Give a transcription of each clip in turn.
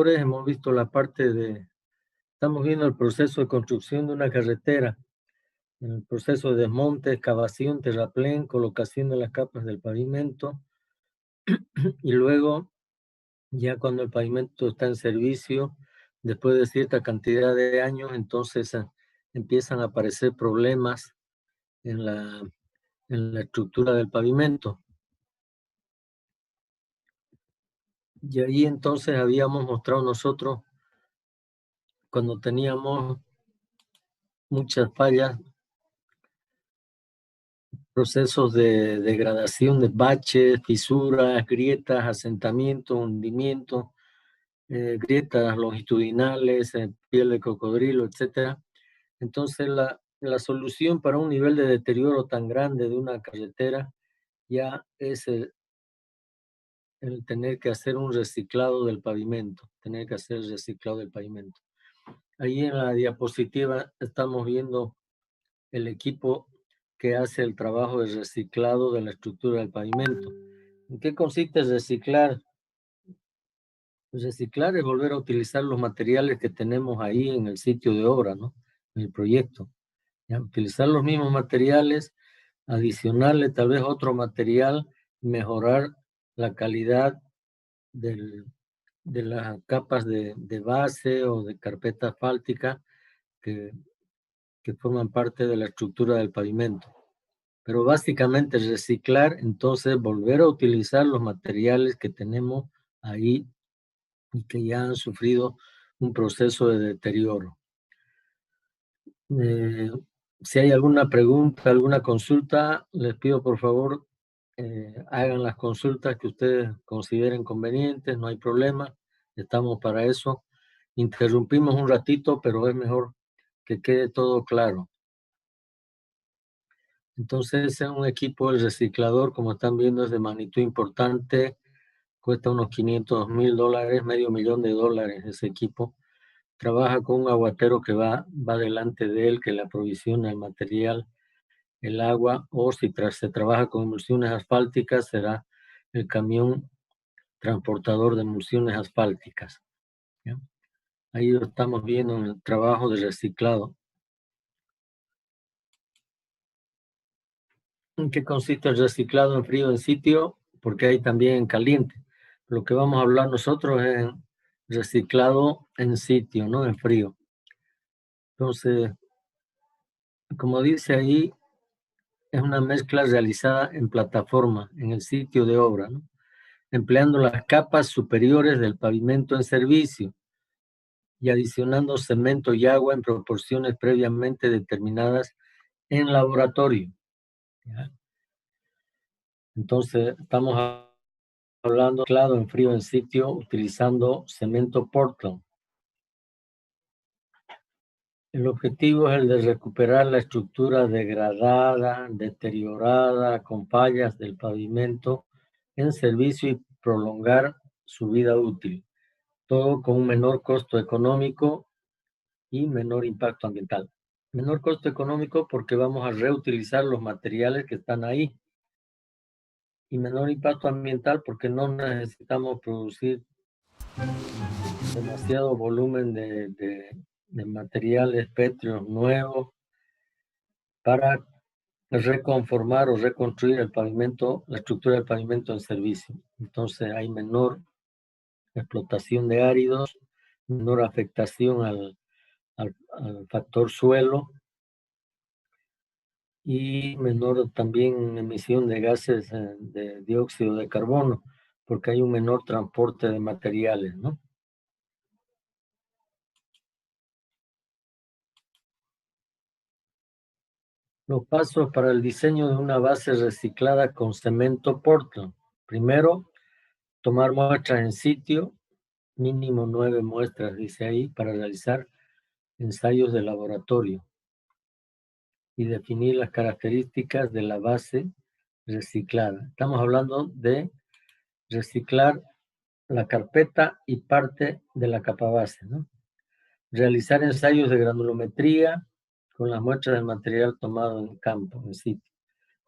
hemos visto la parte de, estamos viendo el proceso de construcción de una carretera, el proceso de desmonte, excavación, terraplén, colocación de las capas del pavimento, y luego, ya cuando el pavimento está en servicio, después de cierta cantidad de años, entonces empiezan a aparecer problemas en la estructura del pavimento. Y ahí entonces habíamos mostrado nosotros, cuando teníamos muchas fallas, procesos de degradación de baches, fisuras, grietas, asentamientos, hundimientos, grietas longitudinales, piel de cocodrilo, etc. Entonces la solución para un nivel de deterioro tan grande de una carretera ya es el tener que hacer un reciclado del pavimento, tener que hacer el reciclado del pavimento. Ahí en la diapositiva estamos viendo el equipo que hace el trabajo de reciclado de la estructura del pavimento. ¿En qué consiste reciclar? Reciclar es volver a utilizar los materiales que tenemos ahí en el sitio de obra, ¿no? En el proyecto. ¿Ya? Utilizar los mismos materiales, adicionarle tal vez otro material, mejorar la calidad de las capas de base o de carpeta asfáltica que forman parte de la estructura del pavimento. Pero básicamente reciclar, entonces volver a utilizar los materiales que tenemos ahí y que ya han sufrido un proceso de deterioro. Si hay alguna pregunta, alguna consulta, les pido por favor hagan las consultas que ustedes consideren convenientes, no hay problema, estamos para eso. Interrumpimos un ratito, pero es mejor que quede todo claro. Entonces es un equipo, el reciclador, como están viendo, es de magnitud importante, cuesta unos $500,000, $500,000 ese equipo. Trabaja con un aguatero que va delante de él, que le aprovisiona el material, el agua, o si se trabaja con emulsiones asfálticas, será el camión transportador de emulsiones asfálticas. ¿Ya? Ahí lo estamos viendo en el trabajo de reciclado. ¿En qué consiste el reciclado en frío en sitio? Porque hay también en caliente. Lo que vamos a hablar nosotros es en reciclado en sitio, no en frío. Entonces, como dice ahí, es una mezcla realizada en plataforma, en el sitio de obra, ¿no? Empleando las capas superiores del pavimento en servicio y adicionando cemento y agua en proporciones previamente determinadas en laboratorio. ¿Ya? Entonces, estamos hablando de reciclado en frío en sitio utilizando cemento Portland. El objetivo es el de recuperar la estructura degradada, deteriorada, con fallas del pavimento en servicio y prolongar su vida útil. Todo con un menor costo económico y menor impacto ambiental. Menor costo económico porque vamos a reutilizar los materiales que están ahí. Y menor impacto ambiental porque no necesitamos producir demasiado volumen de materiales pétreos nuevos para reconformar o reconstruir el pavimento, la estructura del pavimento en servicio. Entonces hay menor explotación de áridos, menor afectación al factor suelo y menor también emisión de gases de dióxido de carbono, porque hay un menor transporte de materiales, ¿no? Los pasos para el diseño de una base reciclada con cemento Portland. Primero, tomar muestras en sitio, mínimo 9 muestras, dice ahí, para realizar ensayos de laboratorio y definir las características de la base reciclada. Estamos hablando de reciclar la carpeta y parte de la capa base, ¿no? Realizar ensayos de granulometría con las muestras del material tomado en campo, en sitio.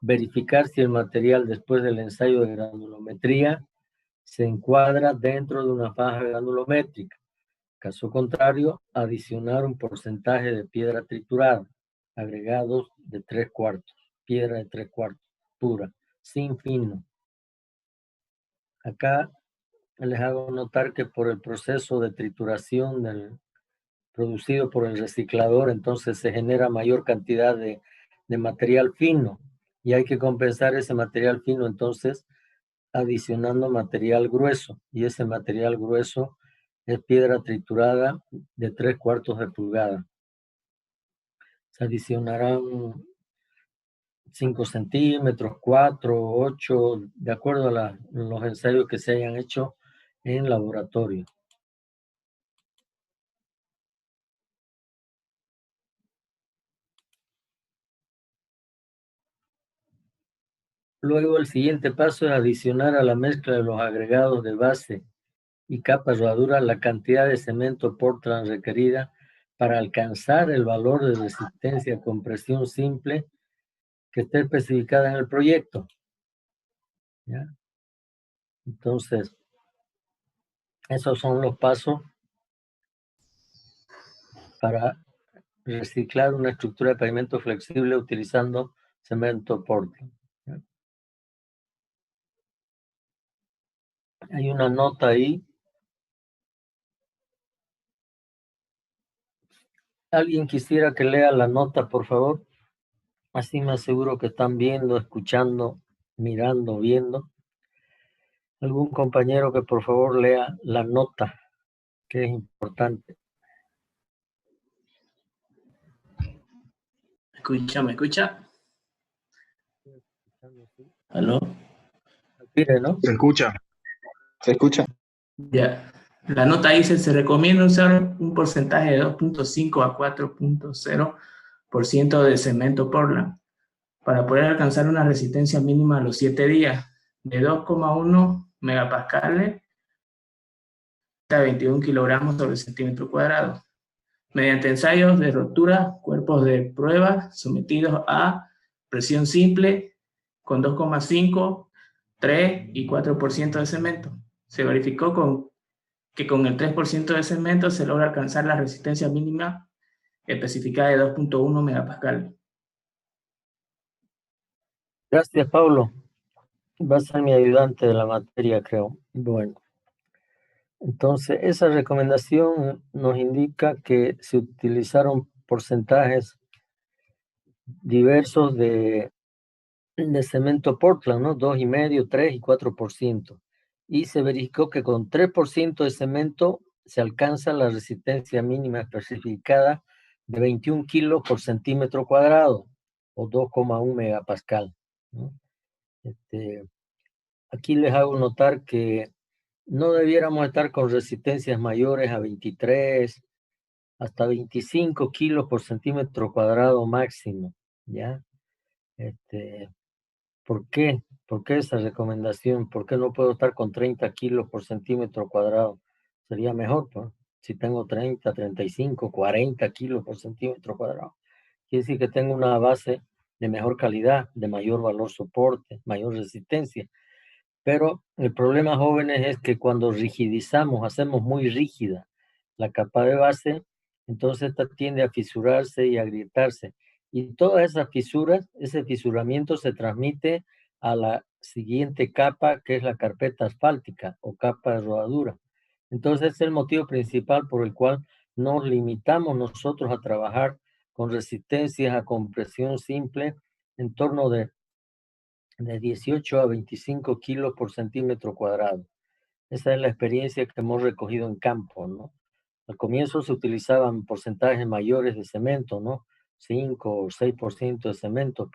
Verificar si el material después del ensayo de granulometría se encuadra dentro de una faja granulométrica. Caso contrario, adicionar un porcentaje de piedra triturada, agregados de 3/4, piedra de 3/4, pura, sin fino. Acá les hago notar que por el proceso de trituración producido por el reciclador, entonces se genera mayor cantidad de material fino y hay que compensar ese material fino entonces adicionando material grueso, y ese material grueso es piedra triturada de 3/4 de pulgada. Se adicionarán 5 centímetros, 4, 8, de acuerdo a los ensayos que se hayan hecho en laboratorio. Luego el siguiente paso es adicionar a la mezcla de los agregados de base y capa rodadura la cantidad de cemento Portland requerida para alcanzar el valor de resistencia a compresión simple que esté especificada en el proyecto. ¿Ya? Entonces, esos son los pasos para reciclar una estructura de pavimento flexible utilizando cemento Portland. ¿Ya? Hay una nota ahí. ¿Alguien quisiera que lea la nota, por favor? Así me aseguro que están viendo, escuchando, mirando, viendo. ¿Algún compañero que por favor lea la nota, que es importante? ¿Me escucha? ¿Aló? Mire, ¿no? Se escucha. ¿Se escucha? Ya. La nota dice, se recomienda usar un porcentaje de 2.5 a 4.0% de cemento Portland para poder alcanzar una resistencia mínima a los 7 días de 2,1 megapascales a 21 kilogramos sobre centímetro cuadrado, mediante ensayos de rotura, cuerpos de prueba sometidos a presión simple con 2,5, 3 y 4% de cemento. Se verificó que con el 3% de cemento se logra alcanzar la resistencia mínima especificada de 2.1 megapascal. Gracias, Pablo. Va a ser mi ayudante de la materia, creo. Bueno, entonces esa recomendación nos indica que se utilizaron porcentajes diversos de cemento Portland, ¿no? 2,5, 3 y 4%. Y se verificó que con 3% de cemento se alcanza la resistencia mínima especificada de 21 kilos por centímetro cuadrado o 2,1 megapascal, ¿no? Aquí les hago notar que no debiéramos estar con resistencias mayores a 23, hasta 25 kilos por centímetro cuadrado máximo, ¿ya? ¿Por qué? ¿Por qué esa recomendación? ¿Por qué no puedo estar con 30 kilos por centímetro cuadrado? Sería mejor, pues, si tengo 30, 35, 40 kilos por centímetro cuadrado. Quiere decir que tengo una base de mejor calidad, de mayor valor soporte, mayor resistencia. Pero el problema, jóvenes, es que cuando rigidizamos, hacemos muy rígida la capa de base, entonces esta tiende a fisurarse y a agrietarse. Y todas esas fisuras, ese fisuramiento se transmite a la siguiente capa, que es la carpeta asfáltica o capa de rodadura. Entonces es el motivo principal por el cual nos limitamos nosotros a trabajar con resistencias a compresión simple en torno de 18 a 25 kilos por centímetro cuadrado. Esa es la experiencia que hemos recogido en campo, ¿no? Al comienzo se utilizaban porcentajes mayores de cemento, ¿no? 5 o 6% de cemento,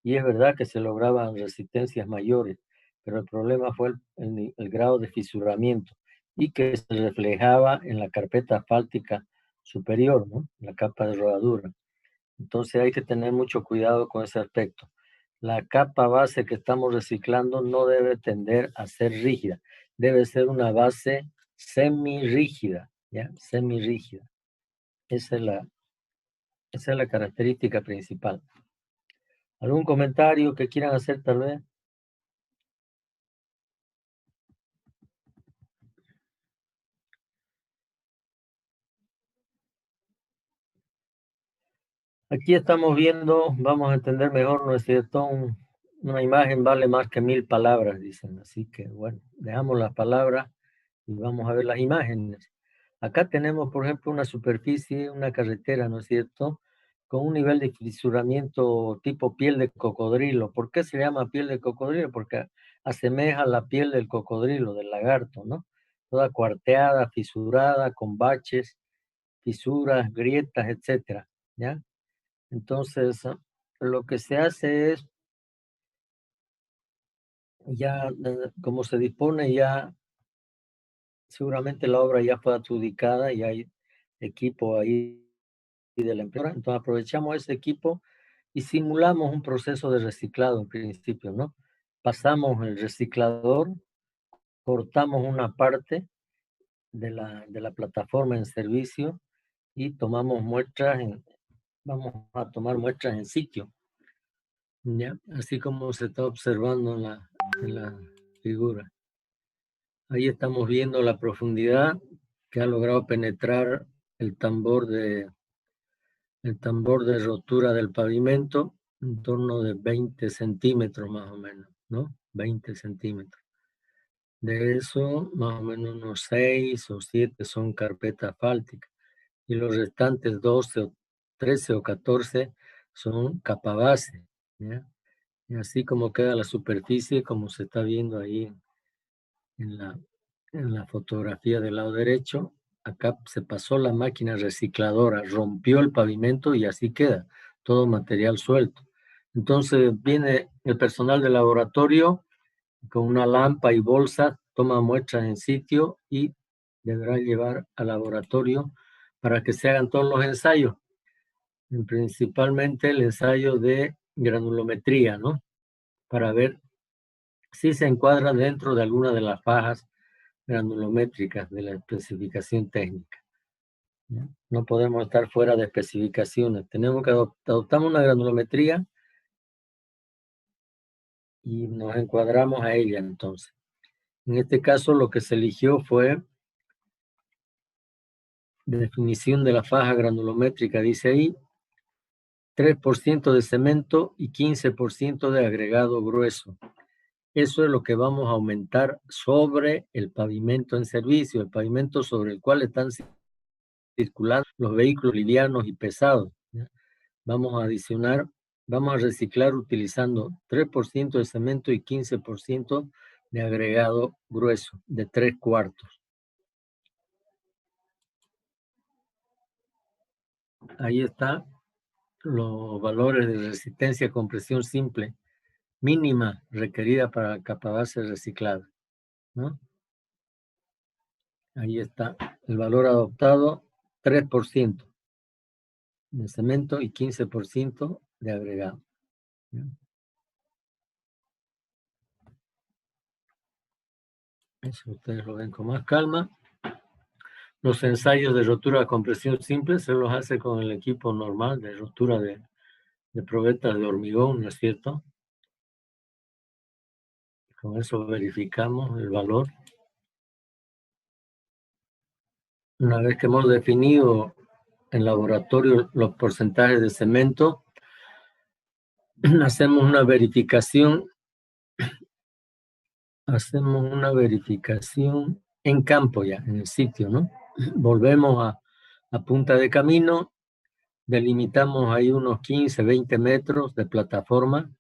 y es verdad que se lograban resistencias mayores, pero el problema fue el grado de fisuramiento y que se reflejaba en la carpeta asfáltica superior, ¿no? La capa de rodadura. Entonces hay que tener mucho cuidado con ese aspecto. La capa base que estamos reciclando no debe tender a ser rígida, debe ser una base semirrígida, ¿ya? Semirrígida. Esa es la característica principal. ¿Algún comentario que quieran hacer tal vez? Aquí estamos viendo, vamos a entender mejor, ¿no es cierto? Una imagen vale más que 1000 palabras, dicen. Así que, bueno, dejamos las palabras y vamos a ver las imágenes. Acá tenemos, por ejemplo, una superficie, una carretera, ¿no es cierto? Con un nivel de fisuramiento tipo piel de cocodrilo. ¿Por qué se llama piel de cocodrilo? Porque asemeja la piel del cocodrilo, del lagarto, ¿no? Toda cuarteada, fisurada, con baches, fisuras, grietas, etcétera, ¿ya? Entonces, lo que se hace es, ya como se dispone, ya seguramente la obra ya fue adjudicada y hay equipo ahí de la empresa. Entonces aprovechamos ese equipo y simulamos un proceso de reciclado en principio, ¿no? Pasamos el reciclador, cortamos una parte de la plataforma en servicio y tomamos muestras, vamos a tomar muestras en sitio. Ya, así como se está observando en la figura. Ahí estamos viendo la profundidad que ha logrado penetrar el tambor de rotura del pavimento, en torno de 20 centímetros más o menos, ¿no? 20 centímetros. De eso, más o menos unos 6 o 7 son carpeta asfáltica y los restantes 12 o 13 o 14 son capa base, ¿ya? Y así como queda la superficie, como se está viendo ahí en la fotografía del lado derecho, acá se pasó la máquina recicladora, rompió el pavimento y así queda, todo material suelto. Entonces viene el personal del laboratorio con una lámpara y bolsa, toma muestras en sitio y deberá llevar al laboratorio para que se hagan todos los ensayos, principalmente el ensayo de granulometría, ¿no? Para ver si se encuadra dentro de alguna de las fajas granulométricas de la especificación técnica, ¿ya? No podemos estar fuera de especificaciones. Tenemos que adoptar una granulometría y nos encuadramos a ella entonces. En este caso lo que se eligió fue definición de la faja granulométrica, dice ahí, 3% de cemento y 15% de agregado grueso. Eso es lo que vamos a aumentar sobre el pavimento en servicio, el pavimento sobre el cual están circulando los vehículos livianos y pesados, ¿ya? Vamos a adicionar, vamos a reciclar utilizando 3% de cemento y 15% de agregado grueso de 3/4. Ahí está los valores de resistencia a compresión simple mínima requerida para capa base reciclada, ¿no? Ahí está el valor adoptado, 3% de cemento y 15% de agregado, ¿ya? Eso ustedes lo ven con más calma. Los ensayos de rotura a compresión simple se los hace con el equipo normal de rotura de probetas de hormigón, ¿no es cierto? Con eso verificamos el valor. Una vez que hemos definido en laboratorio los porcentajes de cemento, hacemos una verificación en campo ya, en el sitio, ¿no? Volvemos a punta de camino, delimitamos ahí unos 15, 20 metros de plataforma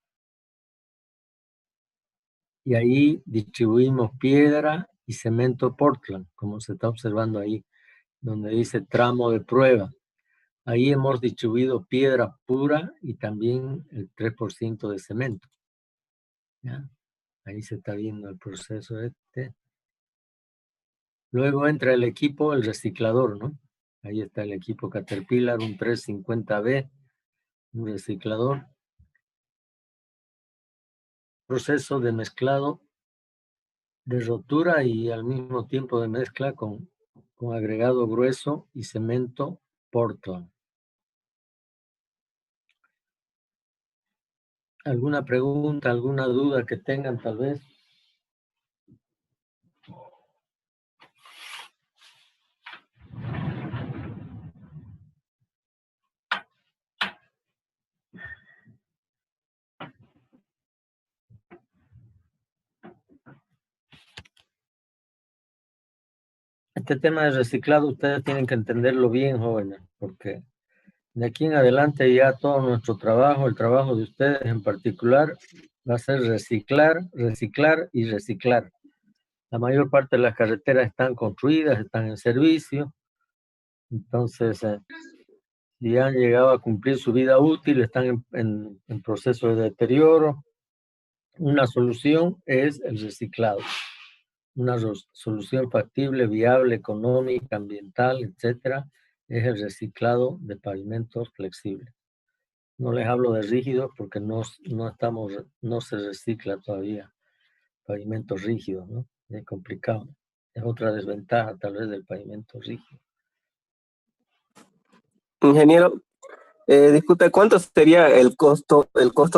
y ahí distribuimos piedra y cemento Portland, como se está observando ahí, donde dice tramo de prueba. Ahí hemos distribuido piedra pura y también el 3% de cemento, ¿ya? Ahí se está viendo el proceso este. Luego entra el equipo, el reciclador, ¿no? Ahí está el equipo Caterpillar, un 350B, un reciclador. Proceso de mezclado, de rotura y al mismo tiempo de mezcla con agregado grueso y cemento Portland. ¿Alguna pregunta, alguna duda que tengan tal vez? este tema de reciclado ustedes tienen que entenderlo bien, jóvenes, porque de aquí en adelante ya todo nuestro trabajo, el trabajo de ustedes en particular, va a ser reciclar, reciclar y reciclar. La mayor parte de las carreteras están construidas, están en servicio, entonces si han llegado a cumplir su vida útil, están en proceso de deterioro. Una solución es el reciclado. Una solución factible, viable, económica, ambiental, etcétera, es el reciclado de pavimentos flexibles. No les hablo de rígidos porque no se recicla todavía pavimentos rígidos, ¿no? Es complicado. Es otra desventaja tal vez del pavimento rígido. Ingeniero, disculpe, ¿cuánto sería el costo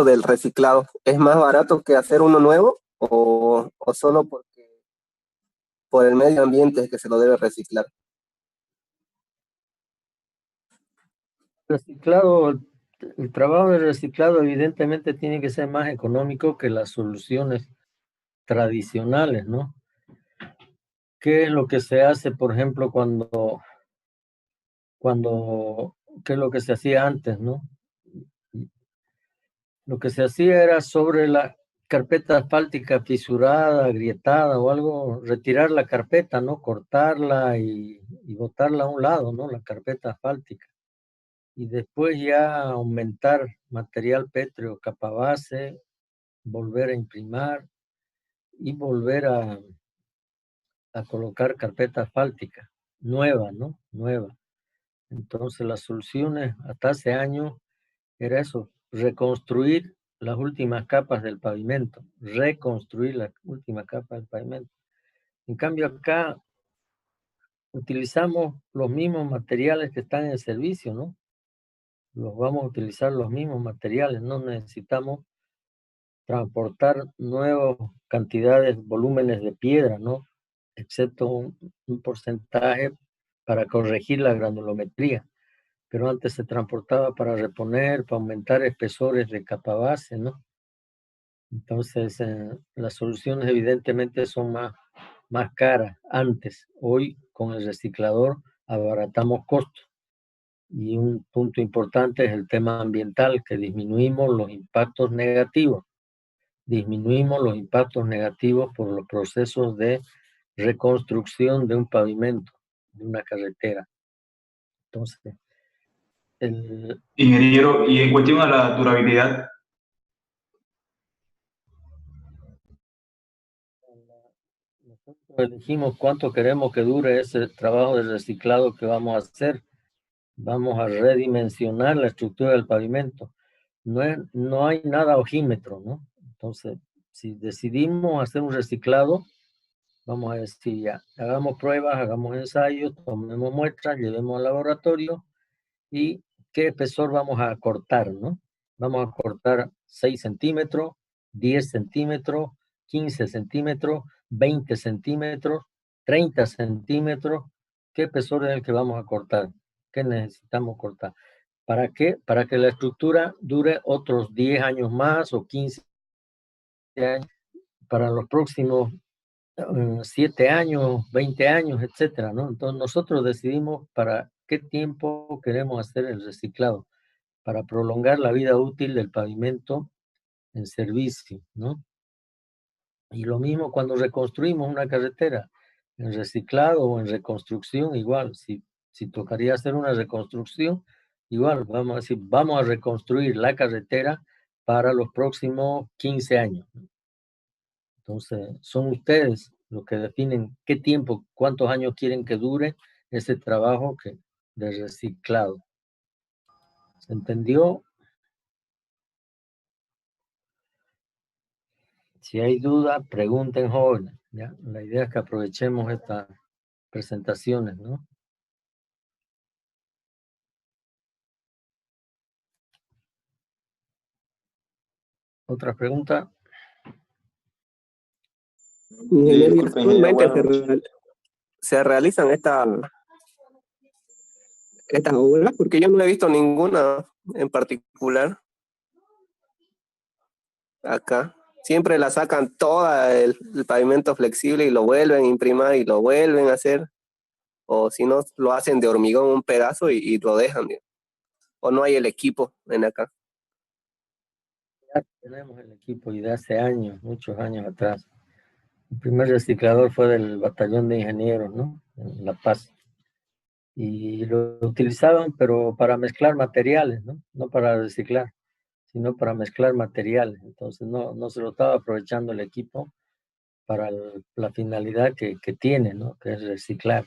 del reciclado? ¿Es más barato que hacer uno nuevo o solo por el medio ambiente es que se lo debe reciclar? Reciclado, el trabajo de reciclado evidentemente tiene que ser más económico que las soluciones tradicionales, ¿no? ¿Qué es lo que se hace, por ejemplo, qué es lo que se hacía antes, ¿no? Lo que se hacía era sobre la carpeta asfáltica fisurada, agrietada o algo, retirar la carpeta, ¿no? Cortarla y botarla a un lado, ¿no? La carpeta asfáltica. Y después ya aumentar material pétreo, capa base, volver a imprimar y volver a colocar carpeta asfáltica, nueva, ¿no? Nueva. Entonces las soluciones hasta hace años era eso, reconstruir las últimas capas del pavimento, reconstruir las últimas capas del pavimento. En cambio acá utilizamos los mismos materiales que están en servicio, ¿no? Vamos a utilizar los mismos materiales, no necesitamos transportar nuevas cantidades, volúmenes de piedra, ¿no? Excepto un porcentaje para corregir la granulometría. Pero antes se transportaba para reponer, para aumentar espesores de capa base, ¿no? Entonces, las soluciones evidentemente son más caras antes. Hoy, con el reciclador, abaratamos costos. Y un punto importante es el tema ambiental, que disminuimos los impactos negativos. Disminuimos los impactos negativos por los procesos de reconstrucción de un pavimento, de una carretera. Entonces, Ingeniero, y en cuestión a la durabilidad, nosotros elegimos cuánto queremos que dure ese trabajo de reciclado que vamos a hacer. Vamos a redimensionar la estructura del pavimento. No hay nada ojímetro, ¿no? Entonces, si decidimos hacer un reciclado, vamos a decir ya, hagamos pruebas, hagamos ensayos, tomemos muestras, llevemos al laboratorio y qué espesor vamos a cortar, ¿no? Vamos a cortar 6 centímetros, 10 centímetros, 15 centímetros, 20 centímetros, 30 centímetros. ¿Qué espesor es el que vamos a cortar? ¿Qué necesitamos cortar? ¿Para qué? Para que la estructura dure otros 10 años más o 15 años, para los próximos 7 años, 20 años, etcétera, ¿no? Entonces nosotros decidimos para qué tiempo queremos hacer el reciclado, para prolongar la vida útil del pavimento en servicio, ¿no? Y lo mismo cuando reconstruimos una carretera, en reciclado o en reconstrucción, igual, si tocaría hacer una reconstrucción, igual, vamos a decir, vamos a reconstruir la carretera para los próximos 15 años. Entonces, son ustedes los que definen qué tiempo, cuántos años quieren que dure ese trabajo de reciclado. ¿Se entendió? Si hay duda, pregunten, jóvenes, ¿ya? La idea es que aprovechemos estas presentaciones, ¿no? ¿Otra pregunta? Ingeniero, Disculpe, ingeniero, actualmente buenas noches. se realizan estas obras, porque yo no he visto ninguna en particular acá. Siempre la sacan toda el pavimento flexible y lo vuelven a imprimir y lo vuelven a hacer. o si no, lo hacen de hormigón un pedazo y lo dejan, digamos. O no hay el equipo en acá. Ya tenemos el equipo y de hace años, muchos años atrás. El primer reciclador fue del batallón de ingenieros, ¿no? En La Paz. Y lo utilizaban, pero para mezclar materiales, ¿no? No para reciclar, sino para mezclar materiales. Entonces no se lo estaba aprovechando el equipo para la finalidad que tiene, ¿no? Que es reciclar.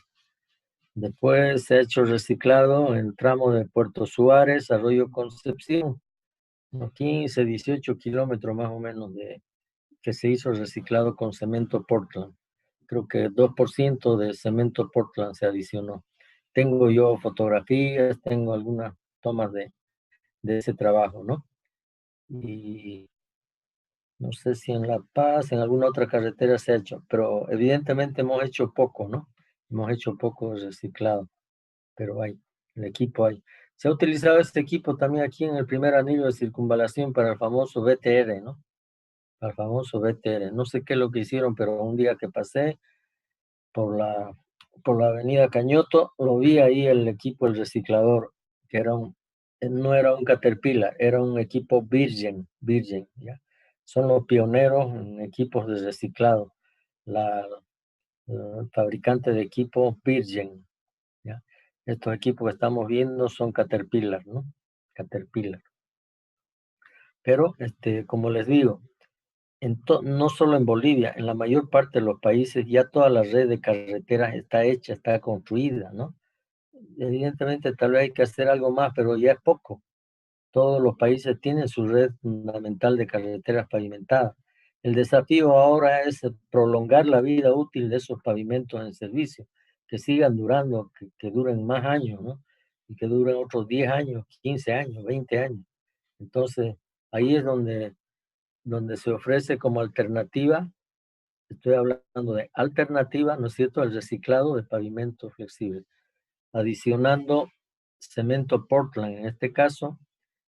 Después se ha hecho reciclado en el tramo de Puerto Suárez, Arroyo Concepción, unos 15, 18 kilómetros más o menos que se hizo reciclado con cemento Portland. Creo que 2% de cemento Portland se adicionó. Tengo yo fotografías, tengo algunas tomas de ese trabajo, ¿no? Y no sé si en La Paz, en alguna otra carretera se ha hecho, pero evidentemente hemos hecho poco, ¿no? Hemos hecho poco reciclado, pero hay, el equipo hay. Se ha utilizado este equipo también aquí en el primer anillo de circunvalación para el famoso BTR, ¿no? Para el famoso BTR. No sé qué es lo que hicieron, pero un día que pasé por la avenida Cañoto, lo vi ahí el equipo, el reciclador, que no era un Caterpillar, era un equipo Virgin, ¿ya? Son los pioneros en equipos de reciclado, el fabricante de equipos Virgin, ¿ya? Estos equipos que estamos viendo son Caterpillar, ¿no? Caterpillar. Pero, como les digo, no solo en Bolivia, en la mayor parte de los países ya toda la red de carreteras está hecha, está construida, ¿no? Evidentemente tal vez hay que hacer algo más, pero ya es poco. Todos los países tienen su red fundamental de carreteras pavimentadas. El desafío ahora es prolongar la vida útil de esos pavimentos en servicio, que sigan durando, que duren más años, ¿no? Y que duren otros 10 años, 15 años, 20 años. Entonces, ahí es donde se ofrece como alternativa, estoy hablando de alternativa, ¿no es cierto?, al reciclado de pavimentos flexibles, adicionando cemento Portland en este caso.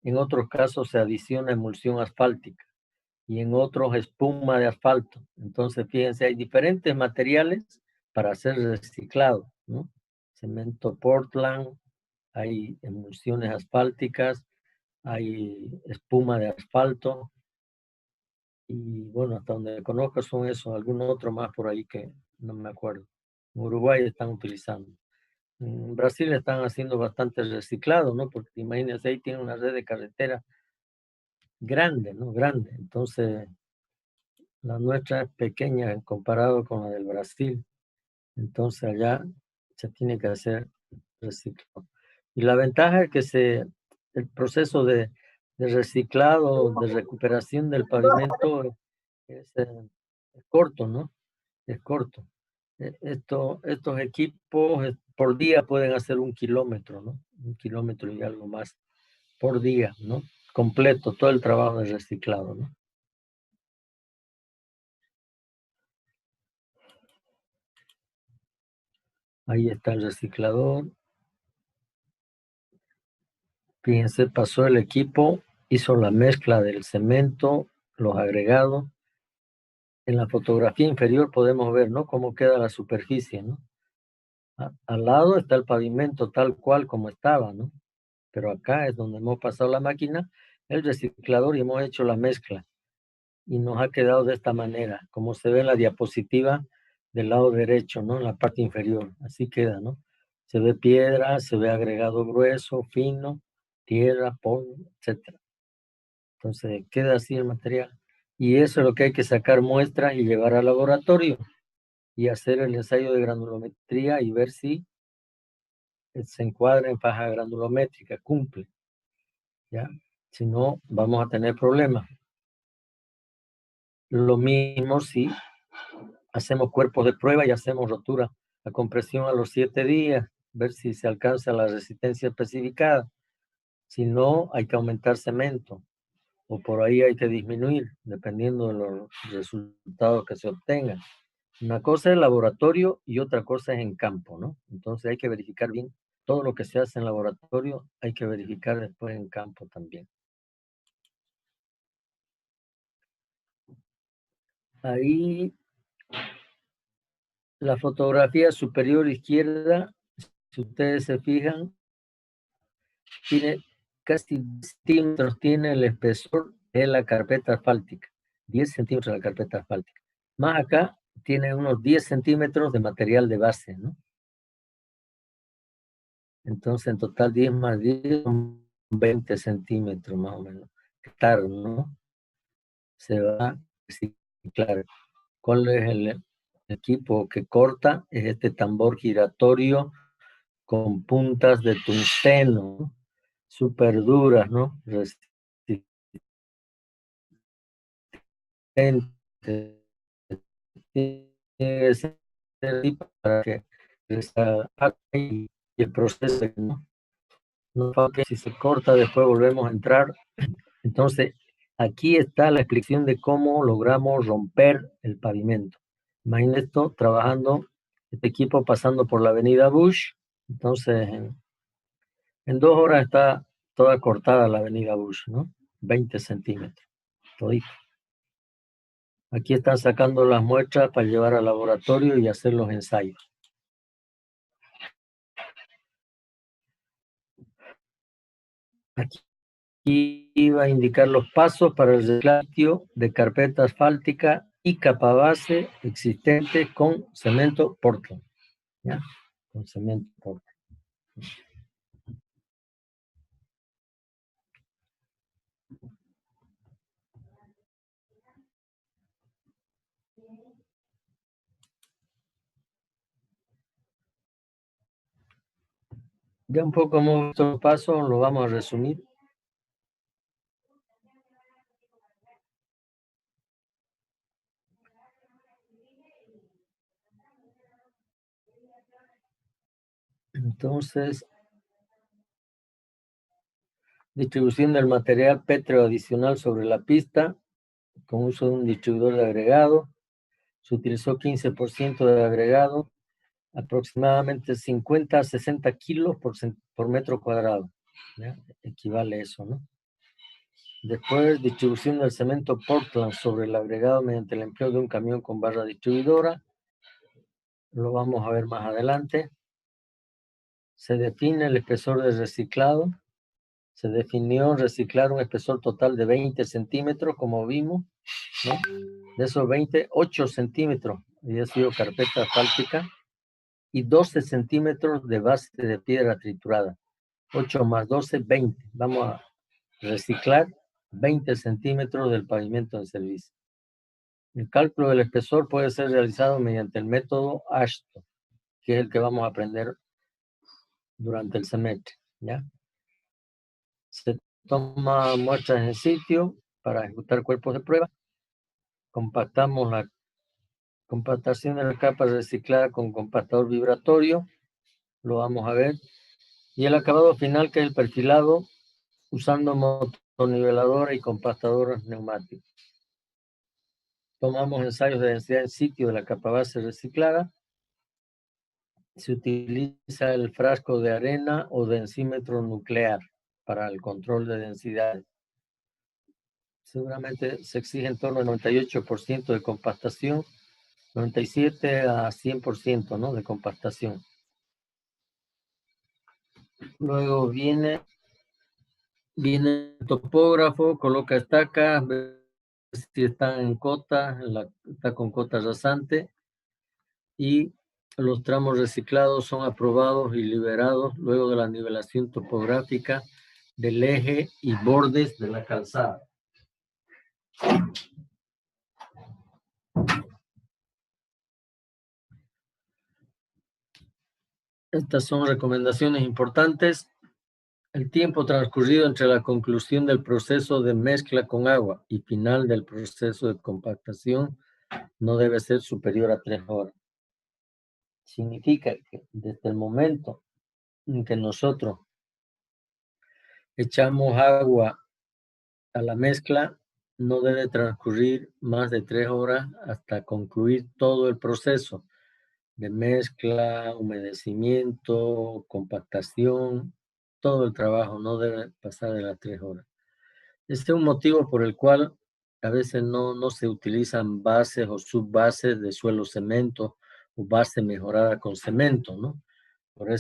En otros casos se adiciona emulsión asfáltica y en otros espuma de asfalto. Entonces, fíjense, hay diferentes materiales para hacer reciclado, ¿no? Cemento Portland, hay emulsiones asfálticas, hay espuma de asfalto y bueno, hasta donde conozco son esos, algunos otros más por ahí que no me acuerdo. En Uruguay están utilizando. En Brasil están haciendo bastante reciclado, ¿no? Porque imagínense, ahí tienen una red de carretera grande, ¿no? Grande. Entonces, la nuestra es pequeña en comparado con la del Brasil. Entonces, allá se tiene que hacer reciclado. Y la ventaja es que el proceso de reciclado, de recuperación del pavimento es corto, ¿no? Es corto. Estos equipos por día pueden hacer 1 kilómetro, ¿no? 1 kilómetro y algo más por día, ¿no? Completo, todo el trabajo de reciclado, ¿no? Ahí está el reciclador. Fíjense, pasó el equipo, hizo la mezcla del cemento, los agregados. En la fotografía inferior podemos ver, ¿no? Cómo queda la superficie, ¿no? Al lado está el pavimento tal cual como estaba, ¿no? Pero acá es donde hemos pasado la máquina, el reciclador y hemos hecho la mezcla. Y nos ha quedado de esta manera, como se ve en la diapositiva del lado derecho, ¿no? En la parte inferior, así queda, ¿no? Se ve piedra, se ve agregado grueso, fino, tierra, polvo, etc. Entonces queda así el material. Y eso es lo que hay que sacar muestras y llevar al laboratorio y hacer el ensayo de granulometría y ver si se encuadra en faja granulométrica, cumple, ¿ya? Si no, vamos a tener problemas. Lo mismo si hacemos cuerpos de prueba y hacemos rotura a compresión a los 7 días, ver si se alcanza la resistencia especificada. Si no, hay que aumentar cemento o por ahí hay que disminuir, dependiendo de los resultados que se obtengan. Una cosa es laboratorio y otra cosa es en campo, ¿no? Entonces hay que verificar bien todo lo que se hace en laboratorio, hay que verificar después en campo también. Ahí La fotografía superior izquierda, si ustedes se fijan, tiene casi 10 centímetros, tiene el espesor de la carpeta asfáltica. 10 centímetros de la carpeta asfáltica. Más acá tiene unos 10 centímetros de material de base, ¿no? Entonces, en total 10 más 10 son 20 centímetros más o menos. Claro, ¿no? Se va a reciclar. ¿Cuál es el equipo que corta? Es este tambor giratorio con puntas de tungsteno, súper duras, ¿no? Resistentes. Tiene que ser así para que y el proceso, ¿no? No que si se corta, después volvemos a entrar. Entonces, aquí está la explicación de cómo logramos romper el pavimento. Imagínense esto trabajando, este equipo pasando por la avenida Bush. Entonces, en 2 horas está toda cortada la avenida Bush, ¿no? 20 centímetros. Todito. Aquí están sacando las muestras para llevar al laboratorio y hacer los ensayos. Aquí iba a indicar los pasos para el reciclado de carpeta asfáltica y capa base existente con cemento Portland. ¿Ya? Con cemento Portland. Ya un poco hemos visto los pasos, lo vamos a resumir. Entonces, distribución del material pétreo adicional sobre la pista con uso de un distribuidor de agregado. Se utilizó 15% de agregado, aproximadamente 50 a 60 kilos por metro cuadrado. ¿Ya? Equivale eso, ¿no? Después, distribución del cemento Portland sobre el agregado mediante el empleo de un camión con barra distribuidora. Lo vamos a ver más adelante. Se define el espesor de reciclado. Se definió reciclar un espesor total de 20 centímetros, como vimos, ¿no? De esos 20, 8 centímetros había sido carpeta asfáltica y 12 centímetros de base de piedra triturada. 8 más 12, 20. Vamos a reciclar 20 centímetros del pavimento en servicio. El cálculo del espesor puede ser realizado mediante el método Ashton, que es el que vamos a aprender durante el semestre, ¿ya? Se toma muestras en sitio para ejecutar cuerpos de prueba. Compactamos la compactación de la capa reciclada con compactador vibratorio. Lo vamos a ver. Y el acabado final, que es el perfilado, usando motoniveladora y compactadores neumáticos. Tomamos ensayos de densidad en sitio de la capa base reciclada. Se utiliza el frasco de arena o densímetro nuclear para el control de densidad. Seguramente se exige en torno al 98% de compactación, 97 a 100%, ¿no? De compactación. Luego viene el topógrafo, coloca estacas, ve si está en cota, está con cota rasante, y los tramos reciclados son aprobados y liberados luego de la nivelación topográfica del eje y bordes de la calzada. Estas son recomendaciones importantes. El tiempo transcurrido entre la conclusión del proceso de mezcla con agua y final del proceso de compactación no debe ser superior a 3 horas. Significa que desde el momento en que nosotros echamos agua a la mezcla, no debe transcurrir más de 3 horas hasta concluir todo el proceso de mezcla, humedecimiento, compactación, todo el trabajo no debe pasar de las 3 horas. Este es un motivo por el cual a veces no se utilizan bases o subbases de suelo cemento o base mejorada con cemento, ¿no? Por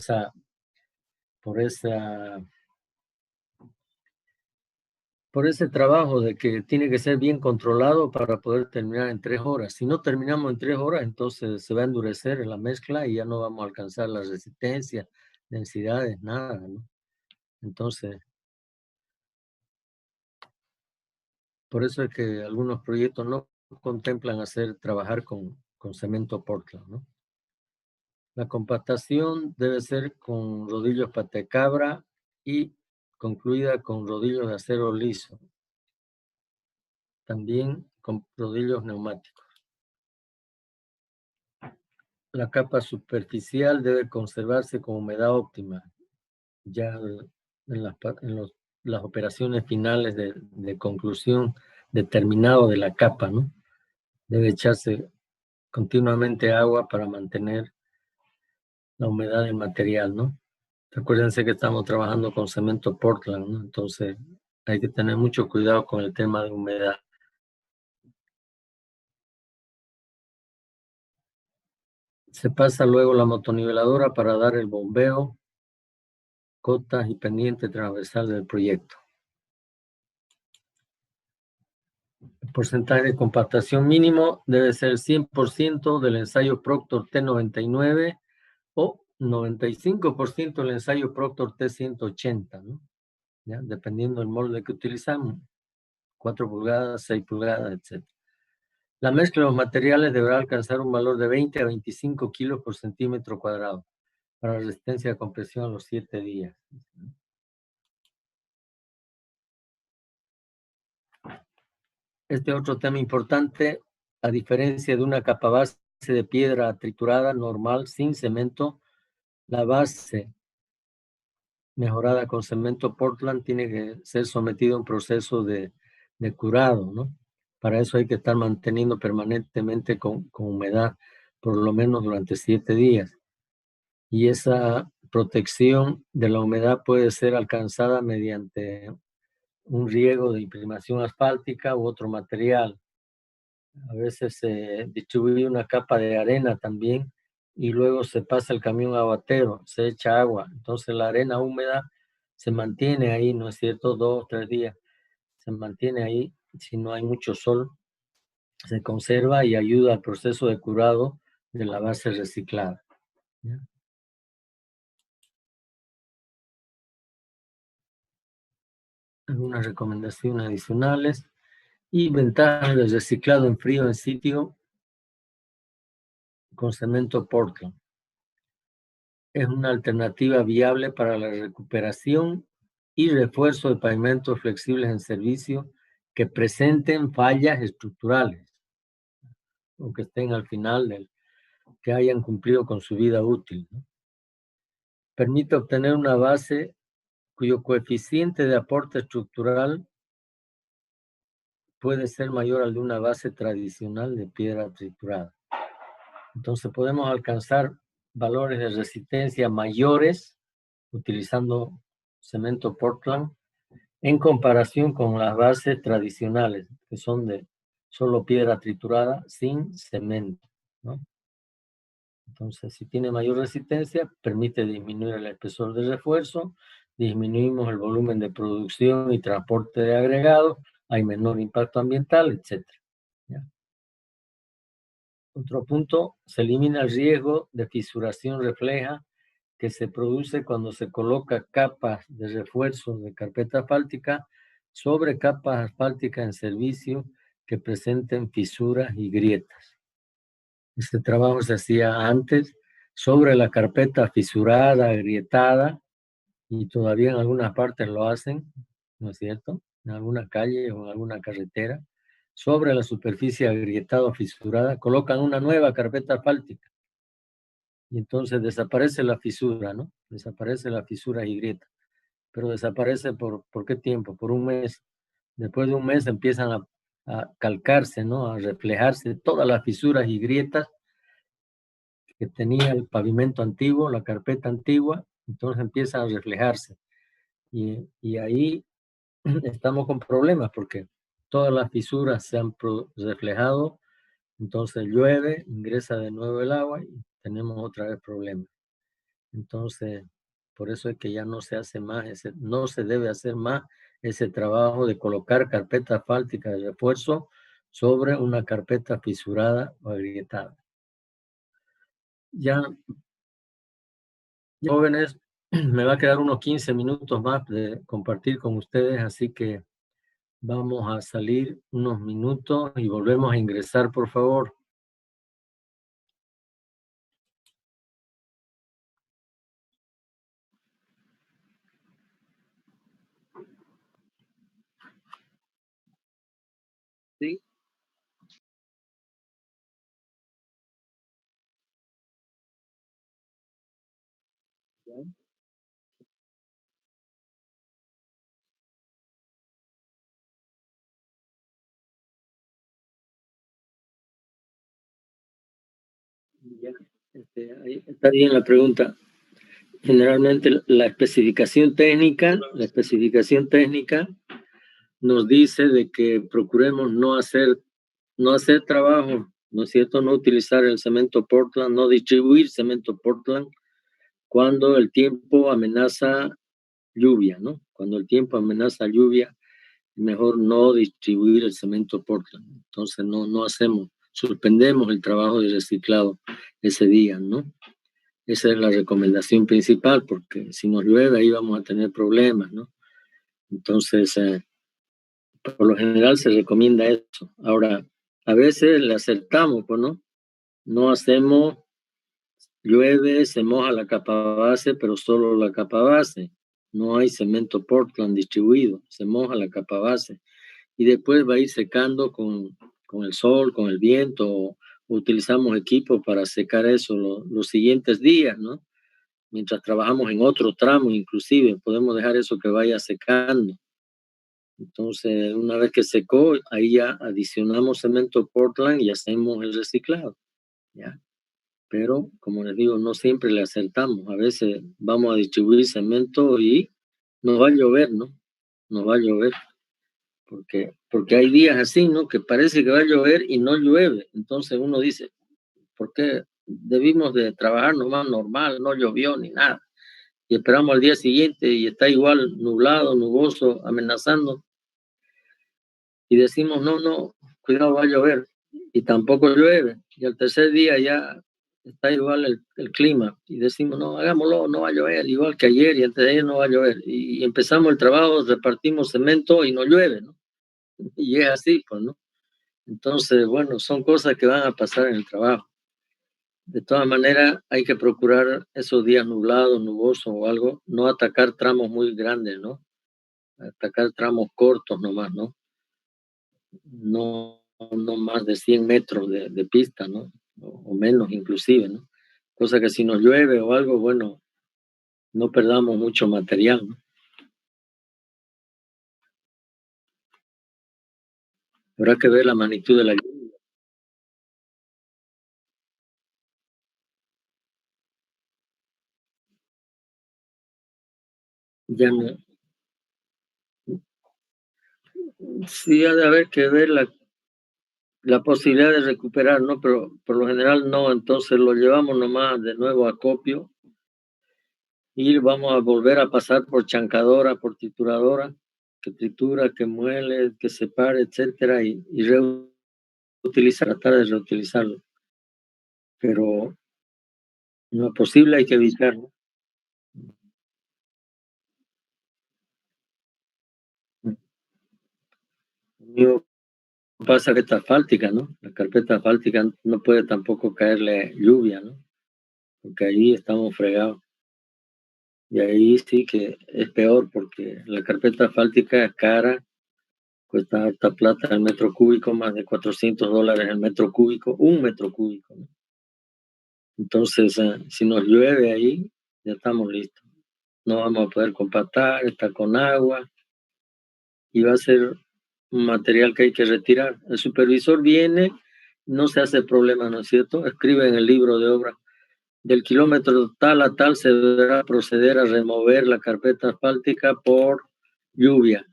ese trabajo de que tiene que ser bien controlado para poder terminar en 3 horas. Si no terminamos en 3 horas, entonces se va a endurecer la mezcla y ya no vamos a alcanzar la resistencia, densidades, nada, ¿no? Entonces, por eso es que algunos proyectos no contemplan trabajar con cemento Portland, ¿no? La compactación debe ser con rodillos patacabra y concluida con rodillos de acero liso. También con rodillos neumáticos. La capa superficial debe conservarse con humedad óptima, ya en las operaciones finales de conclusión determinado de la capa, ¿no? Debe echarse continuamente agua para mantener la humedad del material, ¿no? Acuérdense que estamos trabajando con cemento Portland, ¿no? Entonces hay que tener mucho cuidado con el tema de humedad. Se pasa luego la motoniveladora para dar el bombeo, cotas y pendiente transversal del proyecto. El porcentaje de compactación mínimo debe ser 100% del ensayo Proctor T99 o 95% del ensayo Proctor T180, ¿no? ¿Ya? Dependiendo del molde que utilizamos, 4 pulgadas, 6 pulgadas, etc. La mezcla de los materiales deberá alcanzar un valor de 20 a 25 kilos por centímetro cuadrado para resistencia a compresión a los 7 días. Este otro tema importante, a diferencia de una capa base de piedra triturada normal sin cemento, la base mejorada con cemento Portland tiene que ser sometida a un proceso de curado, ¿no? Para eso hay que estar manteniendo permanentemente con humedad, por lo menos durante 7 días. Y esa protección de la humedad puede ser alcanzada mediante un riego de imprimación asfáltica u otro material. A veces se distribuye una capa de arena también y luego se pasa el camión aguatero, se echa agua. Entonces la arena húmeda se mantiene ahí, ¿no es cierto? 2 o 3 días. Se mantiene ahí. Si no hay mucho sol, se conserva y ayuda al proceso de curado de la base reciclada. ¿Ya? Algunas recomendaciones adicionales y ventajas del reciclado en frío en sitio con cemento Portland. Es una alternativa viable para la recuperación y refuerzo de pavimentos flexibles en servicio que presenten fallas estructurales o que estén al final que hayan cumplido con su vida útil, ¿no? Permite obtener una base cuyo coeficiente de aporte estructural puede ser mayor al de una base tradicional de piedra triturada. Entonces podemos alcanzar valores de resistencia mayores utilizando cemento Portland en comparación con las bases tradicionales, que son de solo piedra triturada sin cemento, ¿no? Entonces, si tiene mayor resistencia, permite disminuir el espesor de refuerzo, disminuimos el volumen de producción y transporte de agregado, hay menor impacto ambiental, etc. ¿Ya? Otro punto, se elimina el riesgo de fisuración refleja que se produce cuando se coloca capas de refuerzo de carpeta asfáltica sobre capas asfálticas en servicio que presenten fisuras y grietas. Este trabajo se hacía antes sobre la carpeta fisurada, agrietada, y todavía en algunas partes lo hacen, ¿no es cierto? En alguna calle o en alguna carretera. Sobre la superficie agrietada o fisurada, colocan una nueva carpeta asfáltica. Y entonces desaparece la fisura, ¿no? Desaparece la fisura y grieta. Pero desaparece ¿por qué tiempo? Por un mes. Después de un mes empiezan a calcarse, ¿no? A reflejarse todas las fisuras y grietas que tenía el pavimento antiguo, la carpeta antigua, entonces empieza a reflejarse. Y ahí estamos con problemas porque todas las fisuras se han reflejado Entonces llueve, ingresa de nuevo el agua y tenemos otra vez problemas. Entonces, por eso es que ya no se hace más, no se debe hacer más ese trabajo de colocar carpeta asfáltica de refuerzo sobre una carpeta fisurada o agrietada. Ya, jóvenes, me va a quedar unos 15 minutos más de compartir con ustedes, así que vamos a salir unos minutos y volvemos a ingresar, por favor. ¿Sí? Ya, ahí está bien la pregunta. Generalmente la especificación técnica nos dice de que procuremos no hacer trabajo, ¿no es cierto? No utilizar el cemento Portland, no distribuir cemento Portland cuando el tiempo amenaza lluvia, ¿no? Cuando el tiempo amenaza lluvia, mejor no distribuir el cemento Portland. Entonces no hacemos, suspendemos el trabajo de reciclado ese día, ¿no? Esa es la recomendación principal, porque si nos llueve ahí vamos a tener problemas, ¿no? Entonces, por lo general se recomienda eso. Ahora, a veces le acertamos, pues, ¿no? No hacemos, llueve, se moja la capa base, pero solo la capa base. No hay cemento Portland distribuido, se moja la capa base. Y después va a ir secando con el sol, con el viento, utilizamos equipos para secar eso los siguientes días, ¿no? Mientras trabajamos en otro tramo, inclusive, podemos dejar eso que vaya secando. Entonces, una vez que secó, ahí ya adicionamos cemento Portland y hacemos el reciclado, ¿ya? Pero, como les digo, no siempre le acertamos. A veces vamos a distribuir cemento y nos va a llover, ¿no? Nos va a llover. Porque hay días así, ¿no? Que parece que va a llover y no llueve. Entonces uno dice, ¿por qué debimos de trabajar nomás normal? No llovió ni nada. Y esperamos al día siguiente y está igual nublado, nuboso, amenazando. Y decimos, no, cuidado, va a llover. Y tampoco llueve. Y al tercer día ya está igual el clima. Y decimos, no, hagámoslo, no va a llover. Igual que ayer y antes de ayer no va a llover. Y empezamos el trabajo, repartimos cemento y no llueve, ¿no? Y es así, pues, ¿no? Entonces, bueno, son cosas que van a pasar en el trabajo. De todas maneras, hay que procurar esos días nublados, nubosos o algo, no atacar tramos muy grandes, ¿no? Atacar tramos cortos nomás, ¿no? No más de 100 metros de pista, ¿no? O menos inclusive, ¿no? Cosa que si nos llueve o algo, bueno, no perdamos mucho material, ¿no? Habrá que ver la magnitud de la lluvia. Ya no. Sí, ha de haber que ver la posibilidad de recuperar, ¿no? Pero por lo general no, entonces lo llevamos nomás de nuevo a acopio y vamos a volver a pasar por chancadora, por trituradora, que tritura, que muele, que separe, etcétera, y reutilizar, tratar de reutilizarlo. Pero no es posible, hay que evitarlo. Lo pasa que está asfáltica, ¿no? La carpeta asfáltica no puede tampoco caerle lluvia, ¿no? Porque ahí estamos fregados. Y ahí sí que es peor porque la carpeta asfáltica es cara, cuesta harta plata el metro cúbico, más de $400 el metro cúbico, un metro cúbico, ¿no? Entonces, si nos llueve ahí, ya estamos listos. No vamos a poder compactar, está con agua y va a ser un material que hay que retirar. El supervisor viene, no se hace problema, ¿no es cierto? Escribe en el libro de obra, del kilómetro tal a tal se deberá proceder a remover la carpeta asfáltica por lluvia.